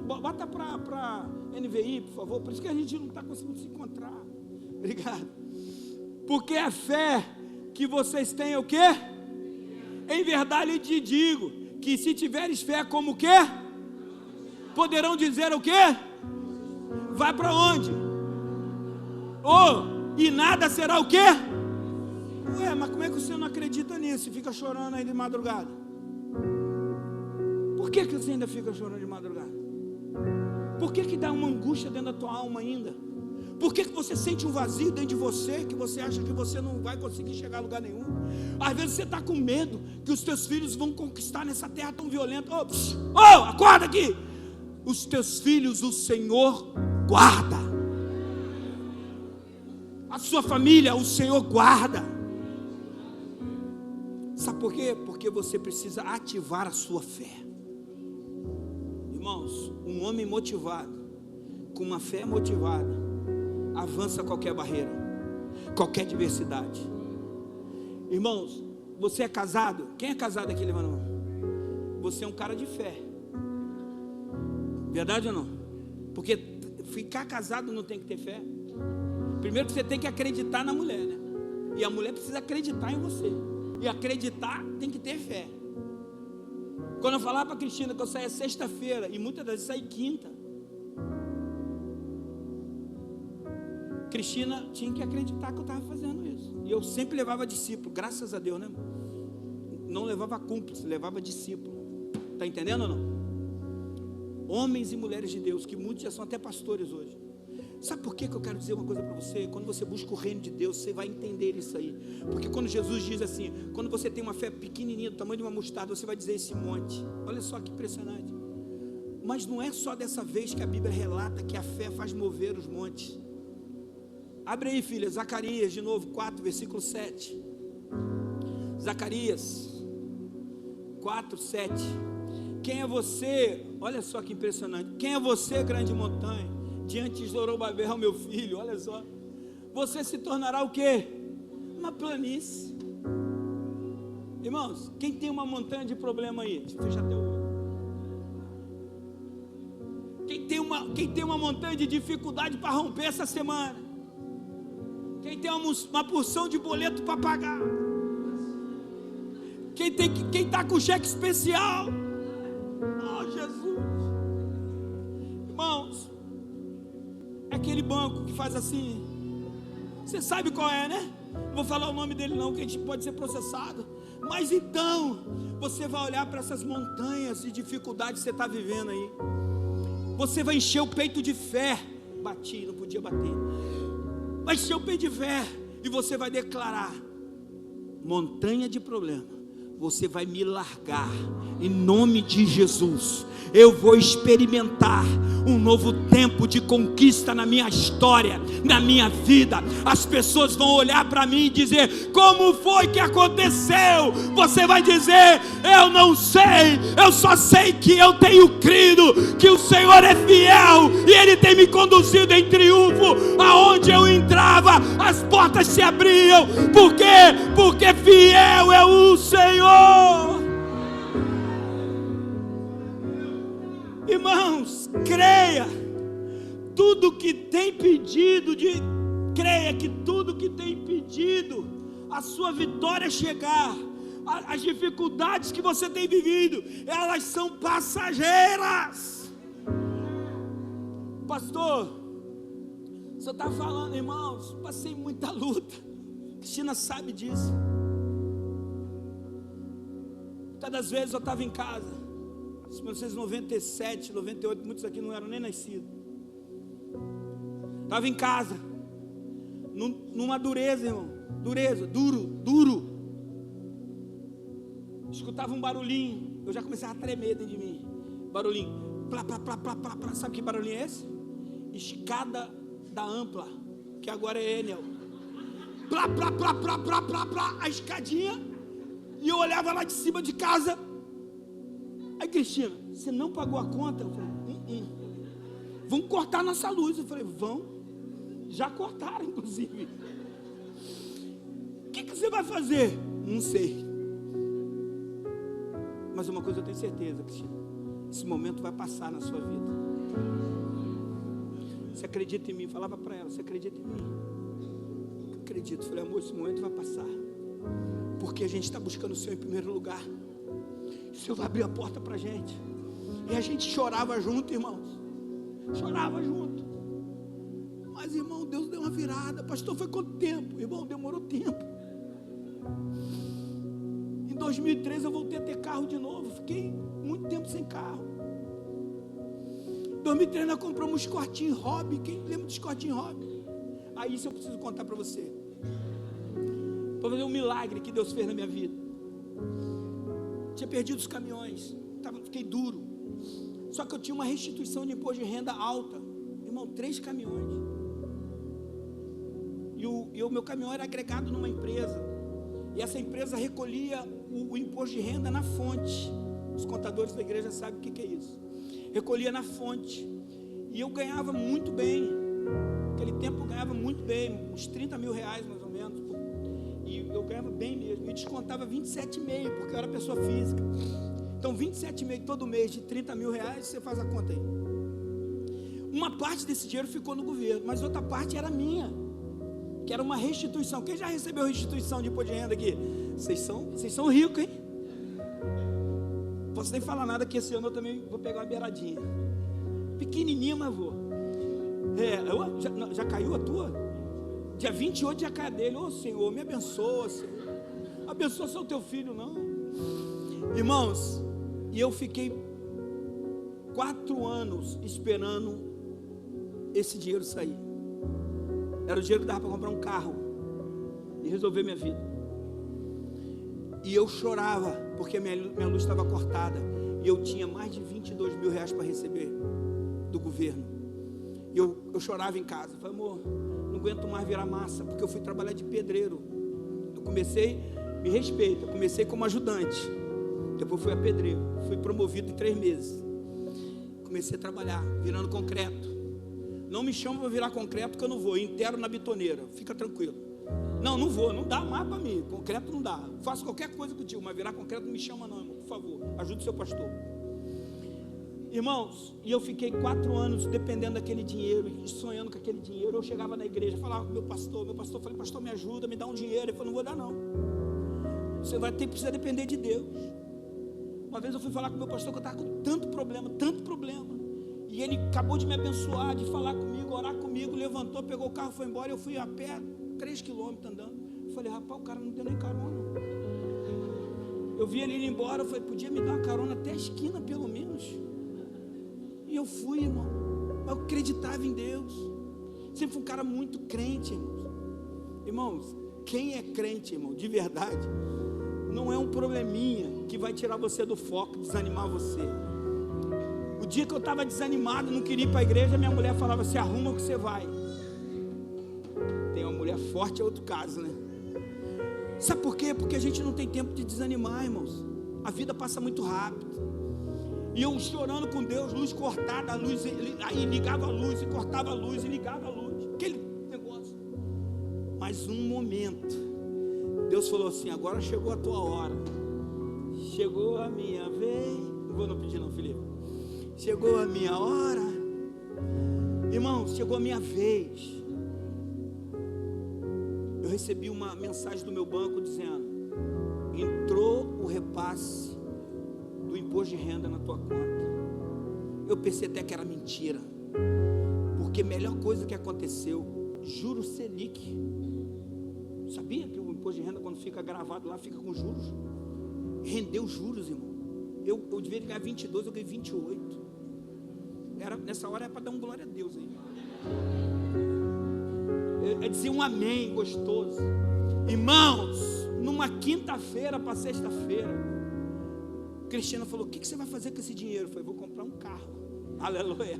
bota para NVI, por favor, por isso que a gente não está conseguindo se encontrar. Obrigado. Porque a fé que vocês têm é o quê? Em verdade eu te digo, que se tiveres fé como o quê? Poderão dizer o quê? Vai para onde? E nada será o quê? Ué, mas como é que você não acredita nisso e fica chorando aí de madrugada? Por que você ainda fica chorando de madrugada? Por que dá uma angústia dentro da tua alma ainda? Por que você sente um vazio dentro de você, que você acha que você não vai conseguir chegar a lugar nenhum? Às vezes você está com medo que os teus filhos vão conquistar nessa terra tão violenta. Acorda aqui! Os teus filhos o Senhor guarda. A sua família o Senhor guarda. Sabe por quê? Porque você precisa ativar a sua fé. Irmãos, um homem motivado, com uma fé motivada, avança qualquer barreira, qualquer diversidade. Irmãos, você é casado? Quem é casado aqui, levanta a mão. Você é um cara de fé. Verdade ou não? Porque ficar casado não tem que ter fé. Primeiro você tem que acreditar na mulher, né? E a mulher precisa acreditar em você. E acreditar tem que ter fé. Quando eu falava para a Cristina que eu saía sexta-feira, e muitas das vezes saí quinta, Cristina tinha que acreditar que eu estava fazendo isso. E eu sempre levava discípulo, graças a Deus, né? Não levava cúmplice, levava discípulo. Está entendendo ou não? Homens e mulheres de Deus, que muitos já são até pastores hoje. Sabe por que eu quero dizer uma coisa para você? Quando você busca o reino de Deus, você vai entender isso aí. Porque quando Jesus diz assim, quando você tem uma fé pequenininha, do tamanho de uma mostarda, você vai dizer esse monte. Olha só que impressionante. Mas não é só dessa vez que a Bíblia relata que a fé faz mover os montes. Abre aí, filha, Zacarias, de novo, 4, versículo 7. Zacarias 4, 7. Quem é você? Olha só que impressionante. Quem é você, grande montanha? Diante de Zorobabel, meu filho, olha só. Você se tornará o quê? Uma planície. Irmãos, quem tem uma montanha de problema aí? Deixa eu fechar até o olho. Quem tem uma montanha de dificuldade para romper essa semana? Quem tem uma porção de boleto para pagar? Quem está com cheque especial? Oh, Jesus. Irmãos, é aquele banco que faz assim. Você sabe qual é, né? Não vou falar o nome dele não, que a gente pode ser processado. Mas então, você vai olhar para essas montanhas de dificuldade que você está vivendo aí. Você vai encher o peito de fé. Bati, não podia bater. Vai encher o peito de fé. E você vai declarar: montanha de problema, você vai me largar, em nome de Jesus. Eu vou experimentar um novo tempo de conquista na minha história, na minha vida. As pessoas vão olhar para mim e dizer: como foi que aconteceu? Você vai dizer: eu não sei, eu só sei que eu tenho crido que o Senhor é fiel e Ele tem me conduzido em triunfo. Aonde eu entrava, as portas se abriam. Por quê? Porque fiel é o Senhor. Irmãos, creia, tudo que tem pedido, creia que tudo que tem impedido a sua vitória chegar, as dificuldades que você tem vivido, elas são passageiras. Pastor, você está falando, irmãos, passei muita luta, Cristina sabe disso. Muitas das vezes eu estava em casa, 1997, 98, muitos aqui não eram nem nascidos. Estava em casa, numa dureza, irmão, duro. Escutava um barulhinho, eu já começava a tremer dentro de mim. Barulhinho, plá. Sabe que barulhinho é esse? Escada da Ampla, que agora é Enel. Plá, a escadinha. E eu olhava lá de cima de casa. Aí, Cristina, você não pagou a conta? Eu falei, vão cortar nossa luz. Eu falei, vão. Já cortaram, inclusive. O que você vai fazer? Não sei. Mas uma coisa eu tenho certeza, Cristina: esse momento vai passar na sua vida. Você acredita em mim? Falava para ela: você acredita em mim? Eu acredito. Eu falei, amor, esse momento vai passar. Porque a gente está buscando o Senhor em primeiro lugar. O Senhor vai abrir a porta para a gente. E a gente chorava junto, irmãos. Chorava junto. Mas, irmão, Deus deu uma virada. Pastor, foi quanto tempo? Irmão, demorou tempo. Em 2013 eu voltei a ter carro de novo. Fiquei muito tempo sem carro. Em 2013 nós compramos um Escortinho Hobby. Quem lembra do Escortinho Hobby? Aí isso eu preciso contar para você. Para fazer um milagre que Deus fez na minha vida. Tinha perdido os caminhões, fiquei duro. Só que eu tinha uma restituição de imposto de renda alta. Irmão, 3 caminhões. E o meu caminhão era agregado numa empresa. E essa empresa recolhia o imposto de renda na fonte. Os contadores da igreja sabem o que é isso. recolhia na fonte. E eu ganhava muito bem. Naquele tempo eu ganhava muito bem, uns 30 mil reais mais ou menos. E eu ganhava bem mesmo. E descontava 27,5, porque eu era pessoa física. Então 27,5 todo mês de 30 mil reais, você faz a conta aí. Uma parte desse dinheiro ficou no governo, mas outra parte era minha, que era uma restituição. Quem já recebeu restituição de imposto de renda aqui? Vocês são ricos, hein? Não posso nem falar nada, que esse ano eu também vou pegar uma beiradinha. Pequenininha, mas vou. Já caiu a tua? Dia 28 já cai a dele. Ô Senhor, me abençoa, Senhor. Abençoa só o teu filho, não. Irmãos, e eu fiquei 4 anos esperando esse dinheiro sair. Era o dinheiro que dava para comprar um carro e resolver minha vida. E eu chorava porque minha luz estava cortada e eu tinha mais de 22 mil reais para receber do governo. E eu chorava em casa. Falei, amor, não aguento mais virar massa, porque eu fui trabalhar de pedreiro. Eu comecei, me respeita, eu comecei como ajudante, depois fui a pedreiro, fui promovido em 3 meses. Comecei a trabalhar, virando concreto. Não me chama para virar concreto, que eu não vou. Eu enterro na bitoneira, fica tranquilo. Não vou, não dá mais para mim. Concreto não dá. Faço qualquer coisa contigo, mas virar concreto não me chama não, irmão. Por favor, ajude o seu pastor. Irmãos, e eu fiquei 4 anos dependendo daquele dinheiro, e sonhando com aquele dinheiro. Eu chegava na igreja, falava com meu pastor, falei, pastor, me ajuda, me dá um dinheiro. Ele falou, não vou dar não. Você precisa depender de Deus. Uma vez eu fui falar com meu pastor que eu estava com tanto problema, e ele acabou de me abençoar, de falar comigo, orar comigo, levantou, pegou o carro, foi embora. Eu fui a pé, 3 quilômetros andando. Eu falei, rapaz, o cara não deu nem carona. Eu vi ele ir embora, eu falei, podia me dar uma carona até a esquina pelo menos. E eu fui, irmão. Eu acreditava em Deus. Sempre fui um cara muito crente, irmãos. Irmãos, quem é crente, irmão, de verdade, não é um probleminha que vai tirar você do foco, desanimar você. O dia que eu estava desanimado, não queria ir para a igreja, minha mulher falava, se arruma que você vai. Tem uma mulher forte, é outro caso, né? Sabe por quê? Porque a gente não tem tempo de desanimar, irmãos. A vida passa muito rápido. E eu chorando com Deus, luz cortada, a luz, aí ligava a luz, e cortava a luz, e ligava a luz. Aquele negócio. Mas um momento, Deus falou assim, agora chegou a tua hora. Chegou a minha vez. Não vou pedir não, Felipe. Chegou a minha hora. Irmão, chegou a minha vez. Eu recebi uma mensagem do meu banco dizendo, entrou o repasse do imposto de renda na tua conta. Eu pensei até que era mentira, porque a melhor coisa que aconteceu, juro Selic. Sabia que o imposto de renda, quando fica gravado lá, fica com juros? Rendeu juros, irmão. Eu devia ganhar 22, eu ganhei 28. Nessa hora é para dar um glória a Deus aí. É dizer um amém gostoso. Irmãos, numa quinta-feira para sexta-feira, Cristina falou, o que você vai fazer com esse dinheiro? Eu falei, vou comprar um carro. Aleluia.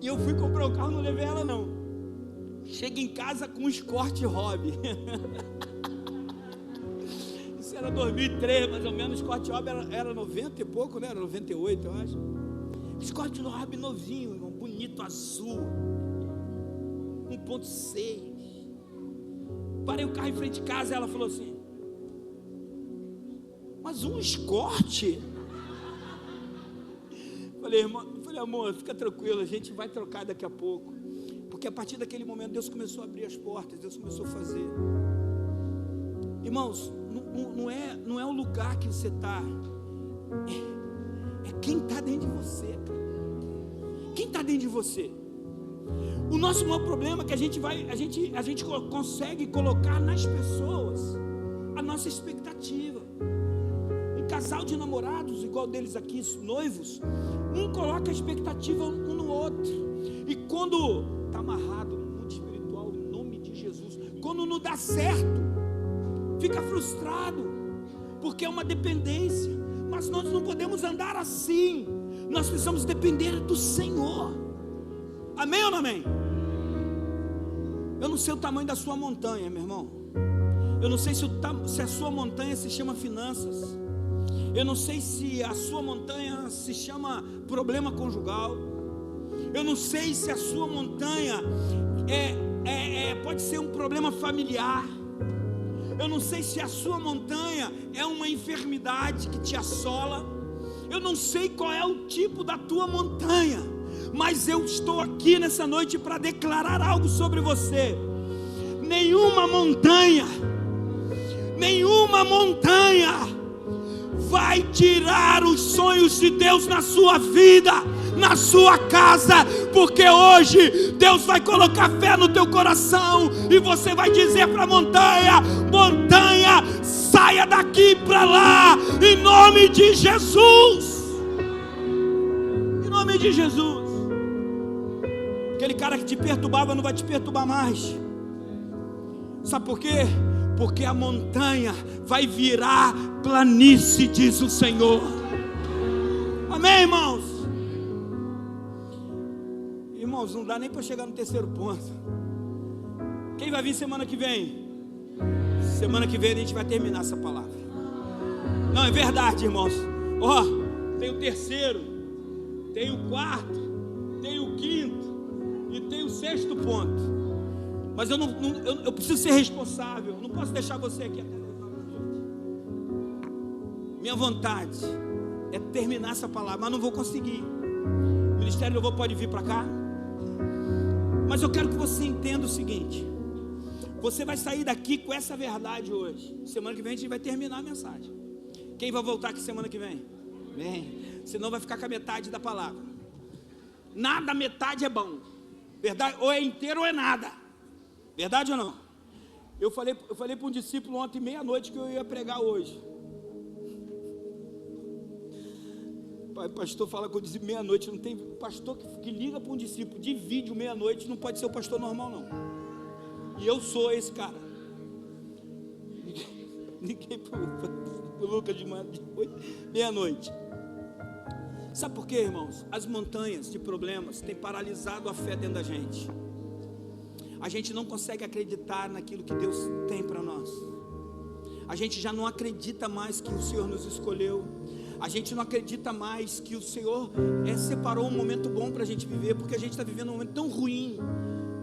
E eu fui comprar o carro, não levei ela não. Chega em casa com um Escort Hobby. Isso era 2003, mais ou menos. O Escort Hobby era 90 e pouco, né? Era 98, eu acho. Escort Hobby novinho, irmão, bonito, azul. 1.6. Parei o carro em frente de casa e ela falou assim, mas um Escort? Falei, amor, fica tranquilo, a gente vai trocar daqui a pouco. Porque a partir daquele momento Deus começou a abrir as portas, Deus começou a fazer. Irmãos, não é o lugar que você está, é quem está dentro de você, cara. Quem está dentro de você? O nosso maior problema é que a gente consegue colocar nas pessoas a nossa expectativa. Um casal de namorados, igual deles aqui, noivos, um coloca a expectativa um no outro. E quando está amarrado no mundo espiritual, em nome de Jesus, quando não dá certo, fica frustrado, porque é uma dependência. Mas nós não podemos andar assim. Nós precisamos depender do Senhor. Amém ou não amém? Eu não sei o tamanho da sua montanha, meu irmão. Eu não sei se a sua montanha se chama finanças. Eu não sei se a sua montanha se chama problema conjugal. Eu não sei se a sua montanha pode ser um problema familiar. Eu não sei se a sua montanha é uma enfermidade que te assola. Eu não sei qual é o tipo da tua montanha, mas eu estou aqui nessa noite para declarar algo sobre você. Nenhuma montanha vai tirar os sonhos de Deus na sua vida, na sua casa, porque hoje Deus vai colocar fé no teu coração e você vai dizer para a montanha: montanha, saia daqui para lá, em nome de Jesus. Em nome de Jesus. Aquele cara que te perturbava não vai te perturbar mais. Sabe por quê? Porque a montanha vai virar planície, diz o Senhor. Amém, irmãos? Irmãos, não dá nem para chegar no terceiro ponto. Quem vai vir semana que vem? Semana que vem a gente vai terminar essa palavra. Não, é verdade, irmãos. Ó, tem o terceiro, tem o quarto, tem o quinto e tem o sexto ponto. Mas eu preciso ser responsável. Eu não posso deixar você aqui até 10 horas da noite. Minha vontade é terminar essa palavra, mas não vou conseguir. O Ministério do Louvor pode vir para cá. Mas eu quero que você entenda o seguinte: você vai sair daqui com essa verdade hoje. Semana que vem a gente vai terminar a mensagem. Quem vai voltar aqui semana que vem? Vem. Senão vai ficar com a metade da palavra. Nada, metade é bom. Verdade? Ou é inteiro ou é nada. Verdade ou não? Eu falei para um discípulo ontem, meia-noite, que eu ia pregar hoje. O pastor fala que eu disse meia-noite. Não tem pastor que liga para um discípulo de vídeo meia-noite, não pode ser o pastor normal, não. E eu sou esse cara. Liguei para o Lucas de meia-noite. Sabe por quê, irmãos? As montanhas de problemas têm paralisado a fé dentro da gente. A gente não consegue acreditar naquilo que Deus tem para nós. A gente já não acredita mais que o Senhor nos escolheu. A gente não acredita mais que o Senhor separou um momento bom para a gente viver, porque a gente está vivendo um momento tão ruim,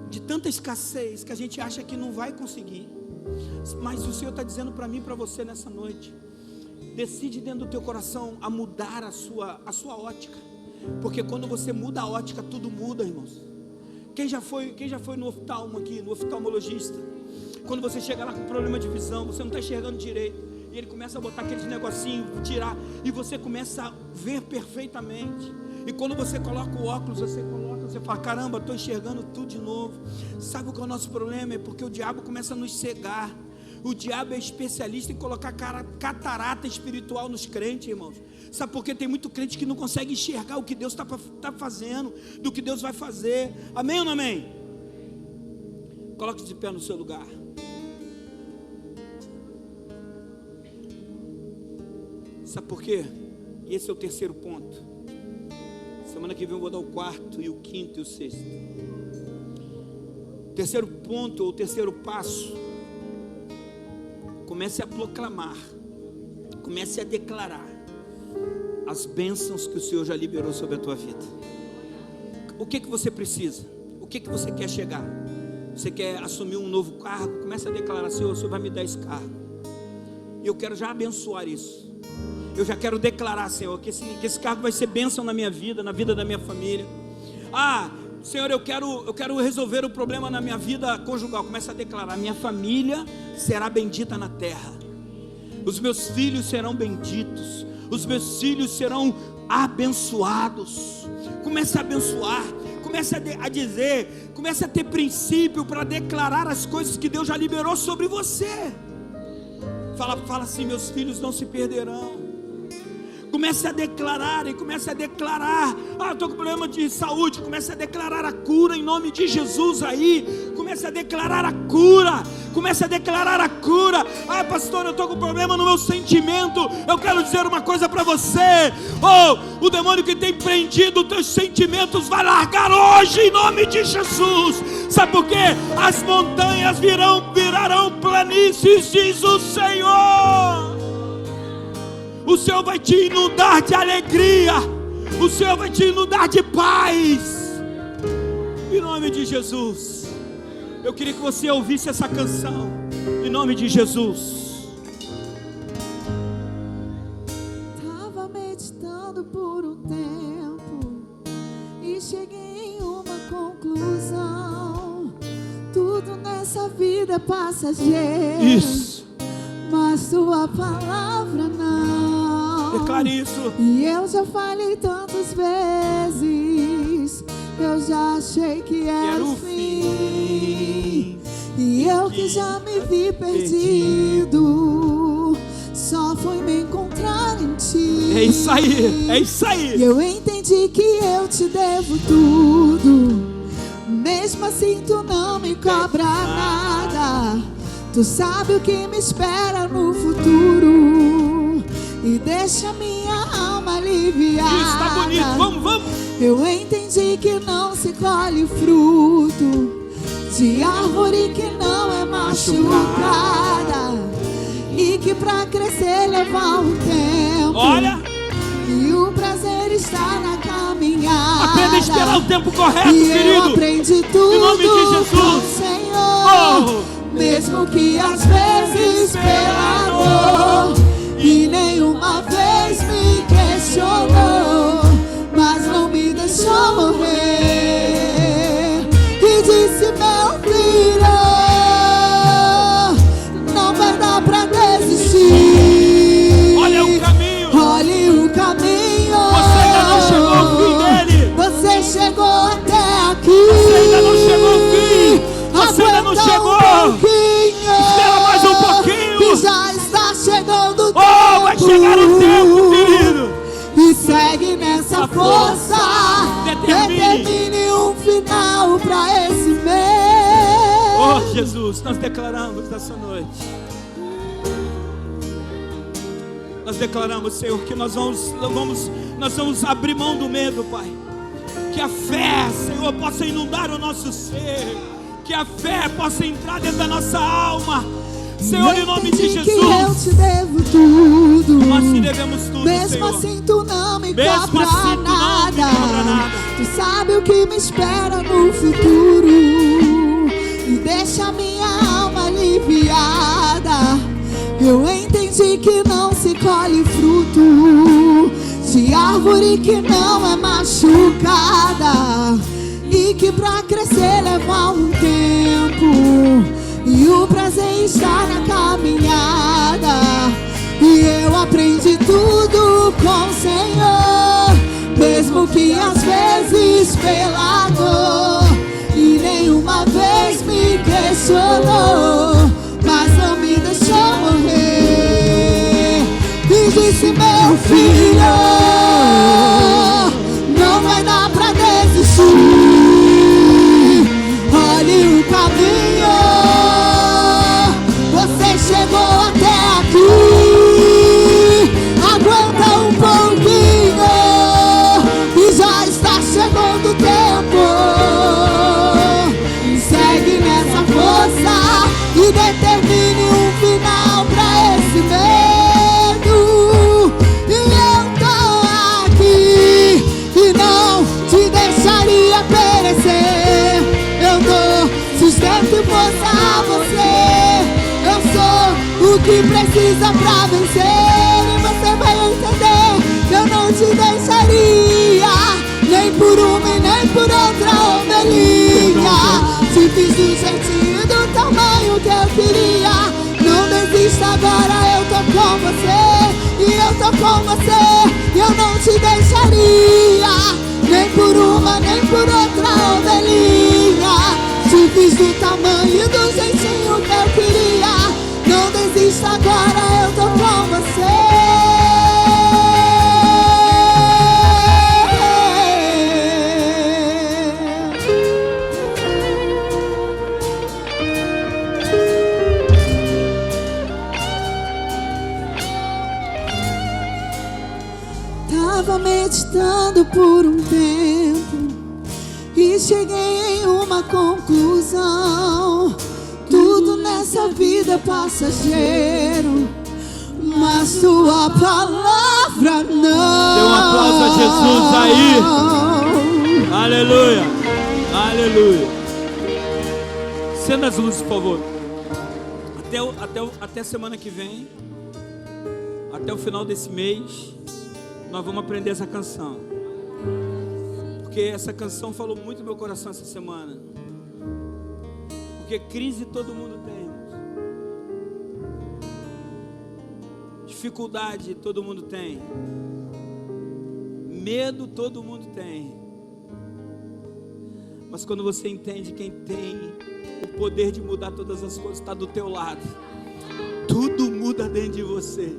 de tanta escassez, que a gente acha que não vai conseguir. Mas o Senhor está dizendo para mim e para você nessa noite: decide dentro do teu coração a mudar a sua ótica, porque quando você muda a ótica, tudo muda, irmãos. Quem já foi no oftalmo aqui, no oftalmologista? Quando você chega lá com problema de visão, você não está enxergando direito, e ele começa a botar aqueles negocinhos, tirar, e você começa a ver perfeitamente. E quando você coloca o óculos, você fala: caramba, estou enxergando tudo de novo. Sabe o que é o nosso problema? É porque o diabo começa a nos cegar. O diabo é especialista em colocar catarata espiritual nos crentes, irmãos. Sabe por quê? Tem muito crente que não consegue enxergar o que Deus está fazendo, do que Deus vai fazer. Amém ou não amém? Coloque de pé no seu lugar. Sabe por quê? E esse é o terceiro ponto. Semana que vem eu vou dar o quarto e o quinto e o sexto. Terceiro ponto, ou terceiro passo: comece a proclamar, comece a declarar as bênçãos que o Senhor já liberou sobre a tua vida. O que você precisa? O que você quer chegar? Você quer assumir um novo cargo? Comece a declarar: Senhor, o Senhor vai me dar esse cargo. E eu quero já abençoar isso. Eu já quero declarar, Senhor, que esse cargo vai ser bênção na minha vida, na vida da minha família. Senhor, eu quero resolver o problema na minha vida conjugal. Começa a declarar: minha família será bendita na terra. Os meus filhos serão benditos. Os meus filhos serão abençoados. Comece a abençoar. Comece a dizer. Comece a ter princípio para declarar as coisas que Deus já liberou sobre você. Fala assim: meus filhos não se perderão. Comece a declarar, e comece a declarar: estou com problema de saúde. Comece a declarar a cura em nome de Jesus aí. Comece a declarar a cura. Comece a declarar a cura. Pastor, eu estou com problema no meu sentimento. Eu quero dizer uma coisa para você: o demônio que tem prendido os teus sentimentos vai largar hoje em nome de Jesus. Sabe por quê? As montanhas virarão planícies, diz o Senhor. O Senhor vai te inundar de alegria. O Senhor vai te inundar de paz. Em nome de Jesus. Eu queria que você ouvisse essa canção. Em nome de Jesus. Tava meditando por um tempo e cheguei em uma conclusão. Tudo nessa vida é passageiro. Isso. Mas tua palavra não. Declare isso. E eu já falei tantas vezes, eu já achei que era o fim. E eu que já me vi perdido, só fui me encontrar em ti. É isso aí, é isso aí. E eu entendi que eu te devo tudo, mesmo assim tu não me cobra nada. Tu sabe o que me espera no futuro e deixa minha alma aliviada. Isso, tá bonito, vamos. Eu entendi que não se colhe fruto de árvore que não é machucada, e que pra crescer leva um tempo. Olha, e o prazer está na caminhada. aprenda a esperar o tempo correto, e querido. eu aprendi tudo em nome de Jesus. com o Senhor. Mesmo que às vezes pela dor, e nenhuma vez me questionou, mas não me deixou morrer. E disse: meu filho, não vai dar pra desistir. Olha o caminho. Olhe o caminho. Você ainda não chegou ao fim dele. Você chegou até aqui. Você ainda não chegou ao fim. Você ainda não chegou. Espera mais um pouquinho. E já está chegando o tempo. Oh, vai chegar o tempo, querido. E segue nessa força. Determine. Determine um final pra esse mês. Oh, Jesus, nós declaramos nessa noite. Nós declaramos, Senhor, que nós vamos abrir mão do medo, Pai. Que a fé, Senhor, possa inundar o nosso ser. Que a fé possa entrar dentro da nossa alma. Senhor, em nome de Jesus. Que eu te devo tudo. Nós te devemos tudo, mesmo Senhor. Assim tu não me Mesmo cobra assim tu não nada. me cobra nada. Tu sabe o que me espera no futuro e deixa minha alma aliviada. Eu entendi que não se colhe fruto de árvore que não é machucada, e que pra crescer leva um tempo, e o prazer está na caminhada. E eu aprendi tudo com o Senhor, mesmo que às vezes pela dor, e nenhuma vez me questionou, mas não me deixou morrer. E disse: meu filho, não vai dar pra desistir. Olhe o caminho. Você chegou até aqui. Aguenta um pouquinho e já está chegando o tempo. Segue nessa força e determine um final pra esse medo. E eu tô aqui e não te deixaria perecer. Eu dou sustento e força a você. Eu sou o que precisa pra vencer. E você vai entender que eu não te deixaria, nem por uma e nem por outra ovelhinha. Te fiz do jeitinho e do tamanho que eu queria. Não desista agora, eu tô com você. E eu tô com você. E eu não te deixaria, nem por uma nem por outra ovelhinha. Te fiz do tamanho e do jeitinho que eu queria. Não desista agora, eu tô com você. Tava meditando por um tempo e cheguei em uma conclusão. Tudo nessa vida é passageiro, mas tua palavra não. Dê um aplauso a Jesus aí. Aleluia. Aleluia. Acenda as luzes, por favor. Até semana que vem, até o final desse mês, nós vamos aprender essa canção. Porque essa canção falou muito no meu coração essa semana. Porque crise todo mundo tem. Dificuldade todo mundo tem. Medo todo mundo tem. Mas quando você entende quem tem o poder de mudar todas as coisas está do teu lado, tudo muda dentro de você.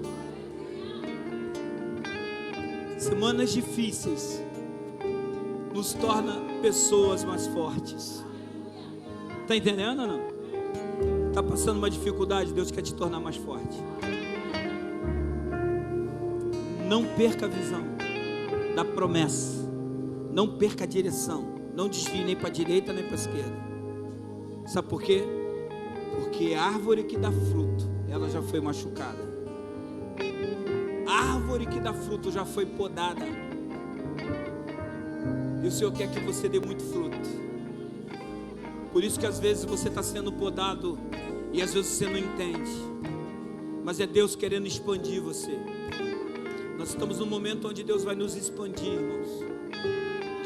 Semanas difíceis nos torna pessoas mais fortes. Está entendendo ou não? Está passando uma dificuldade, Deus quer te tornar mais forte. Não perca a visão da promessa. Não perca a direção. Não desvie nem para a direita nem para a esquerda. Sabe por quê? Porque a árvore que dá fruto, ela já foi machucada. A árvore que dá fruto já foi podada. E o Senhor quer que você dê muito fruto. Por isso que às vezes você está sendo podado e às vezes você não entende. Mas é Deus querendo expandir você. Nós estamos num momento onde Deus vai nos expandir, irmãos.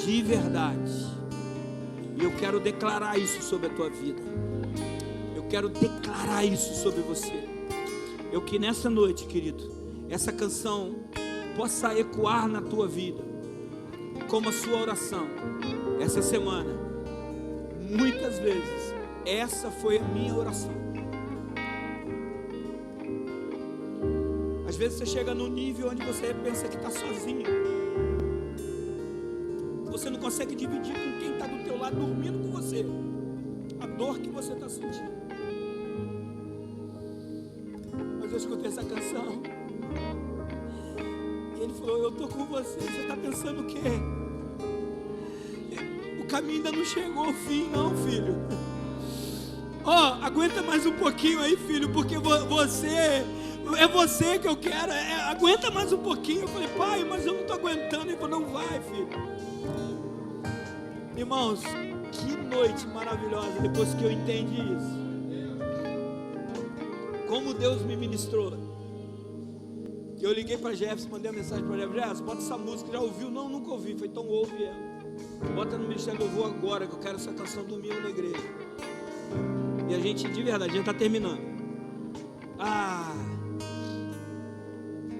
De verdade. E eu quero declarar isso sobre a tua vida. Eu quero declarar isso sobre você. Eu que nessa noite, querido, essa canção possa ecoar na tua vida como a sua oração. Essa semana, muitas vezes, essa foi a minha oração. Às vezes você chega num nível onde você pensa que está sozinho. Você não consegue dividir com quem está do teu lado, dormindo com você, a dor que você está sentindo. Mas eu escutei essa canção e ele falou: eu estou com você. Você está pensando o quê? O caminho ainda não chegou ao fim não, filho. Aguenta mais um pouquinho aí, filho, porque é você que eu quero. Aguenta mais um pouquinho. Eu falei: pai, mas eu não estou aguentando. Ele falou: não vai, filho. Irmãos, que noite maravilhosa depois que eu entendi isso. Como Deus me ministrou. Que eu liguei para Jefferson, mandei uma mensagem para Jefferson: bota essa música, já ouviu? Não, nunca ouvi. Foi então ouve ela. Bota no Ministério do Louvor agora, que eu quero essa canção domingo na igreja. E a gente, de verdade, a gente está terminando.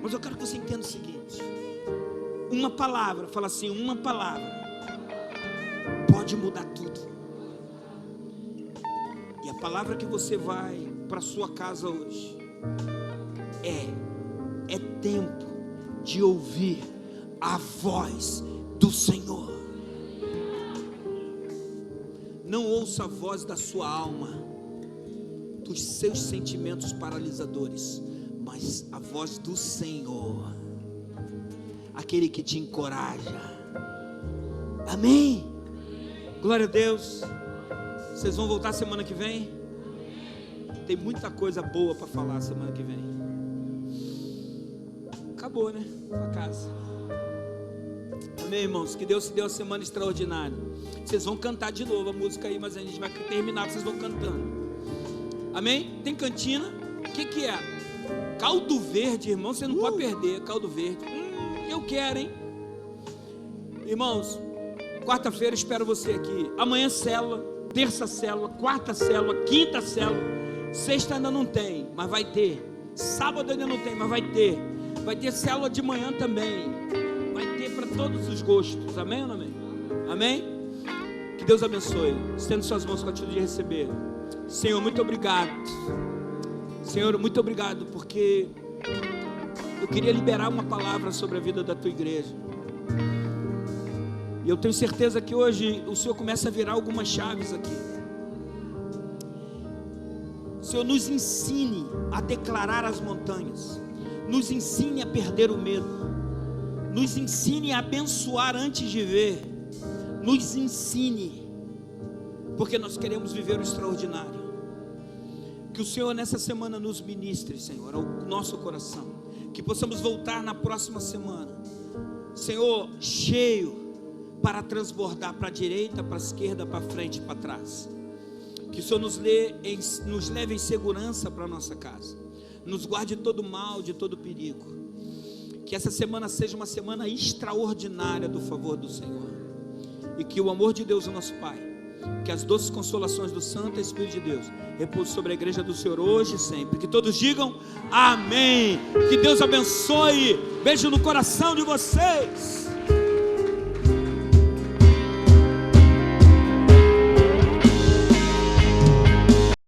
Mas eu quero que você entenda o seguinte: uma palavra, fala assim, uma palavra pode mudar tudo. E a palavra que você vai para sua casa hoje é tempo de ouvir a voz do Senhor. Não ouça a voz da sua alma, dos seus sentimentos paralisadores, mas a voz do Senhor, aquele que te encoraja. Amém? Glória a Deus. Vocês vão voltar semana que vem? Tem muita coisa boa para falar semana que vem. Acabou, né? Sua casa. Amém, irmãos? Que Deus te deu uma semana extraordinária. Vocês vão cantar de novo a música aí, mas a gente vai terminar, vocês vão cantando. Amém? Tem cantina. O que é? Caldo verde, irmão. Você não pode perder. Caldo verde. Eu quero, hein? Irmãos, quarta-feira espero você aqui. Amanhã célula, terça célula, quarta célula, quinta célula. Sexta ainda não tem, mas vai ter. Sábado ainda não tem, mas vai ter. Vai ter célula de manhã também. Vai ter para todos os gostos. Amém ou não amém? Amém? Que Deus abençoe. Estenda suas mãos com a atitude de receber. Senhor, muito obrigado. Senhor, muito obrigado, porque eu queria liberar uma palavra sobre a vida da tua igreja. E eu tenho certeza que hoje o Senhor começa a virar algumas chaves aqui. Senhor, nos ensine a declarar as montanhas. Nos ensine a perder o medo. Nos ensine a abençoar antes de ver. Nos ensine, porque nós queremos viver o extraordinário. Que o Senhor nessa semana nos ministre, Senhor, ao nosso coração. Que possamos voltar na próxima semana, Senhor, cheio para transbordar para a direita, para a esquerda, para frente e para trás. Que o Senhor nos leve em segurança para a nossa casa, nos guarde de todo mal, de todo perigo. Que essa semana seja uma semana extraordinária do favor do Senhor, e que o amor de Deus, o nosso Pai, que as doces consolações do Santo Espírito de Deus repouse sobre a igreja do Senhor hoje e sempre. Que todos digam amém. Que Deus abençoe. Beijo no coração de vocês.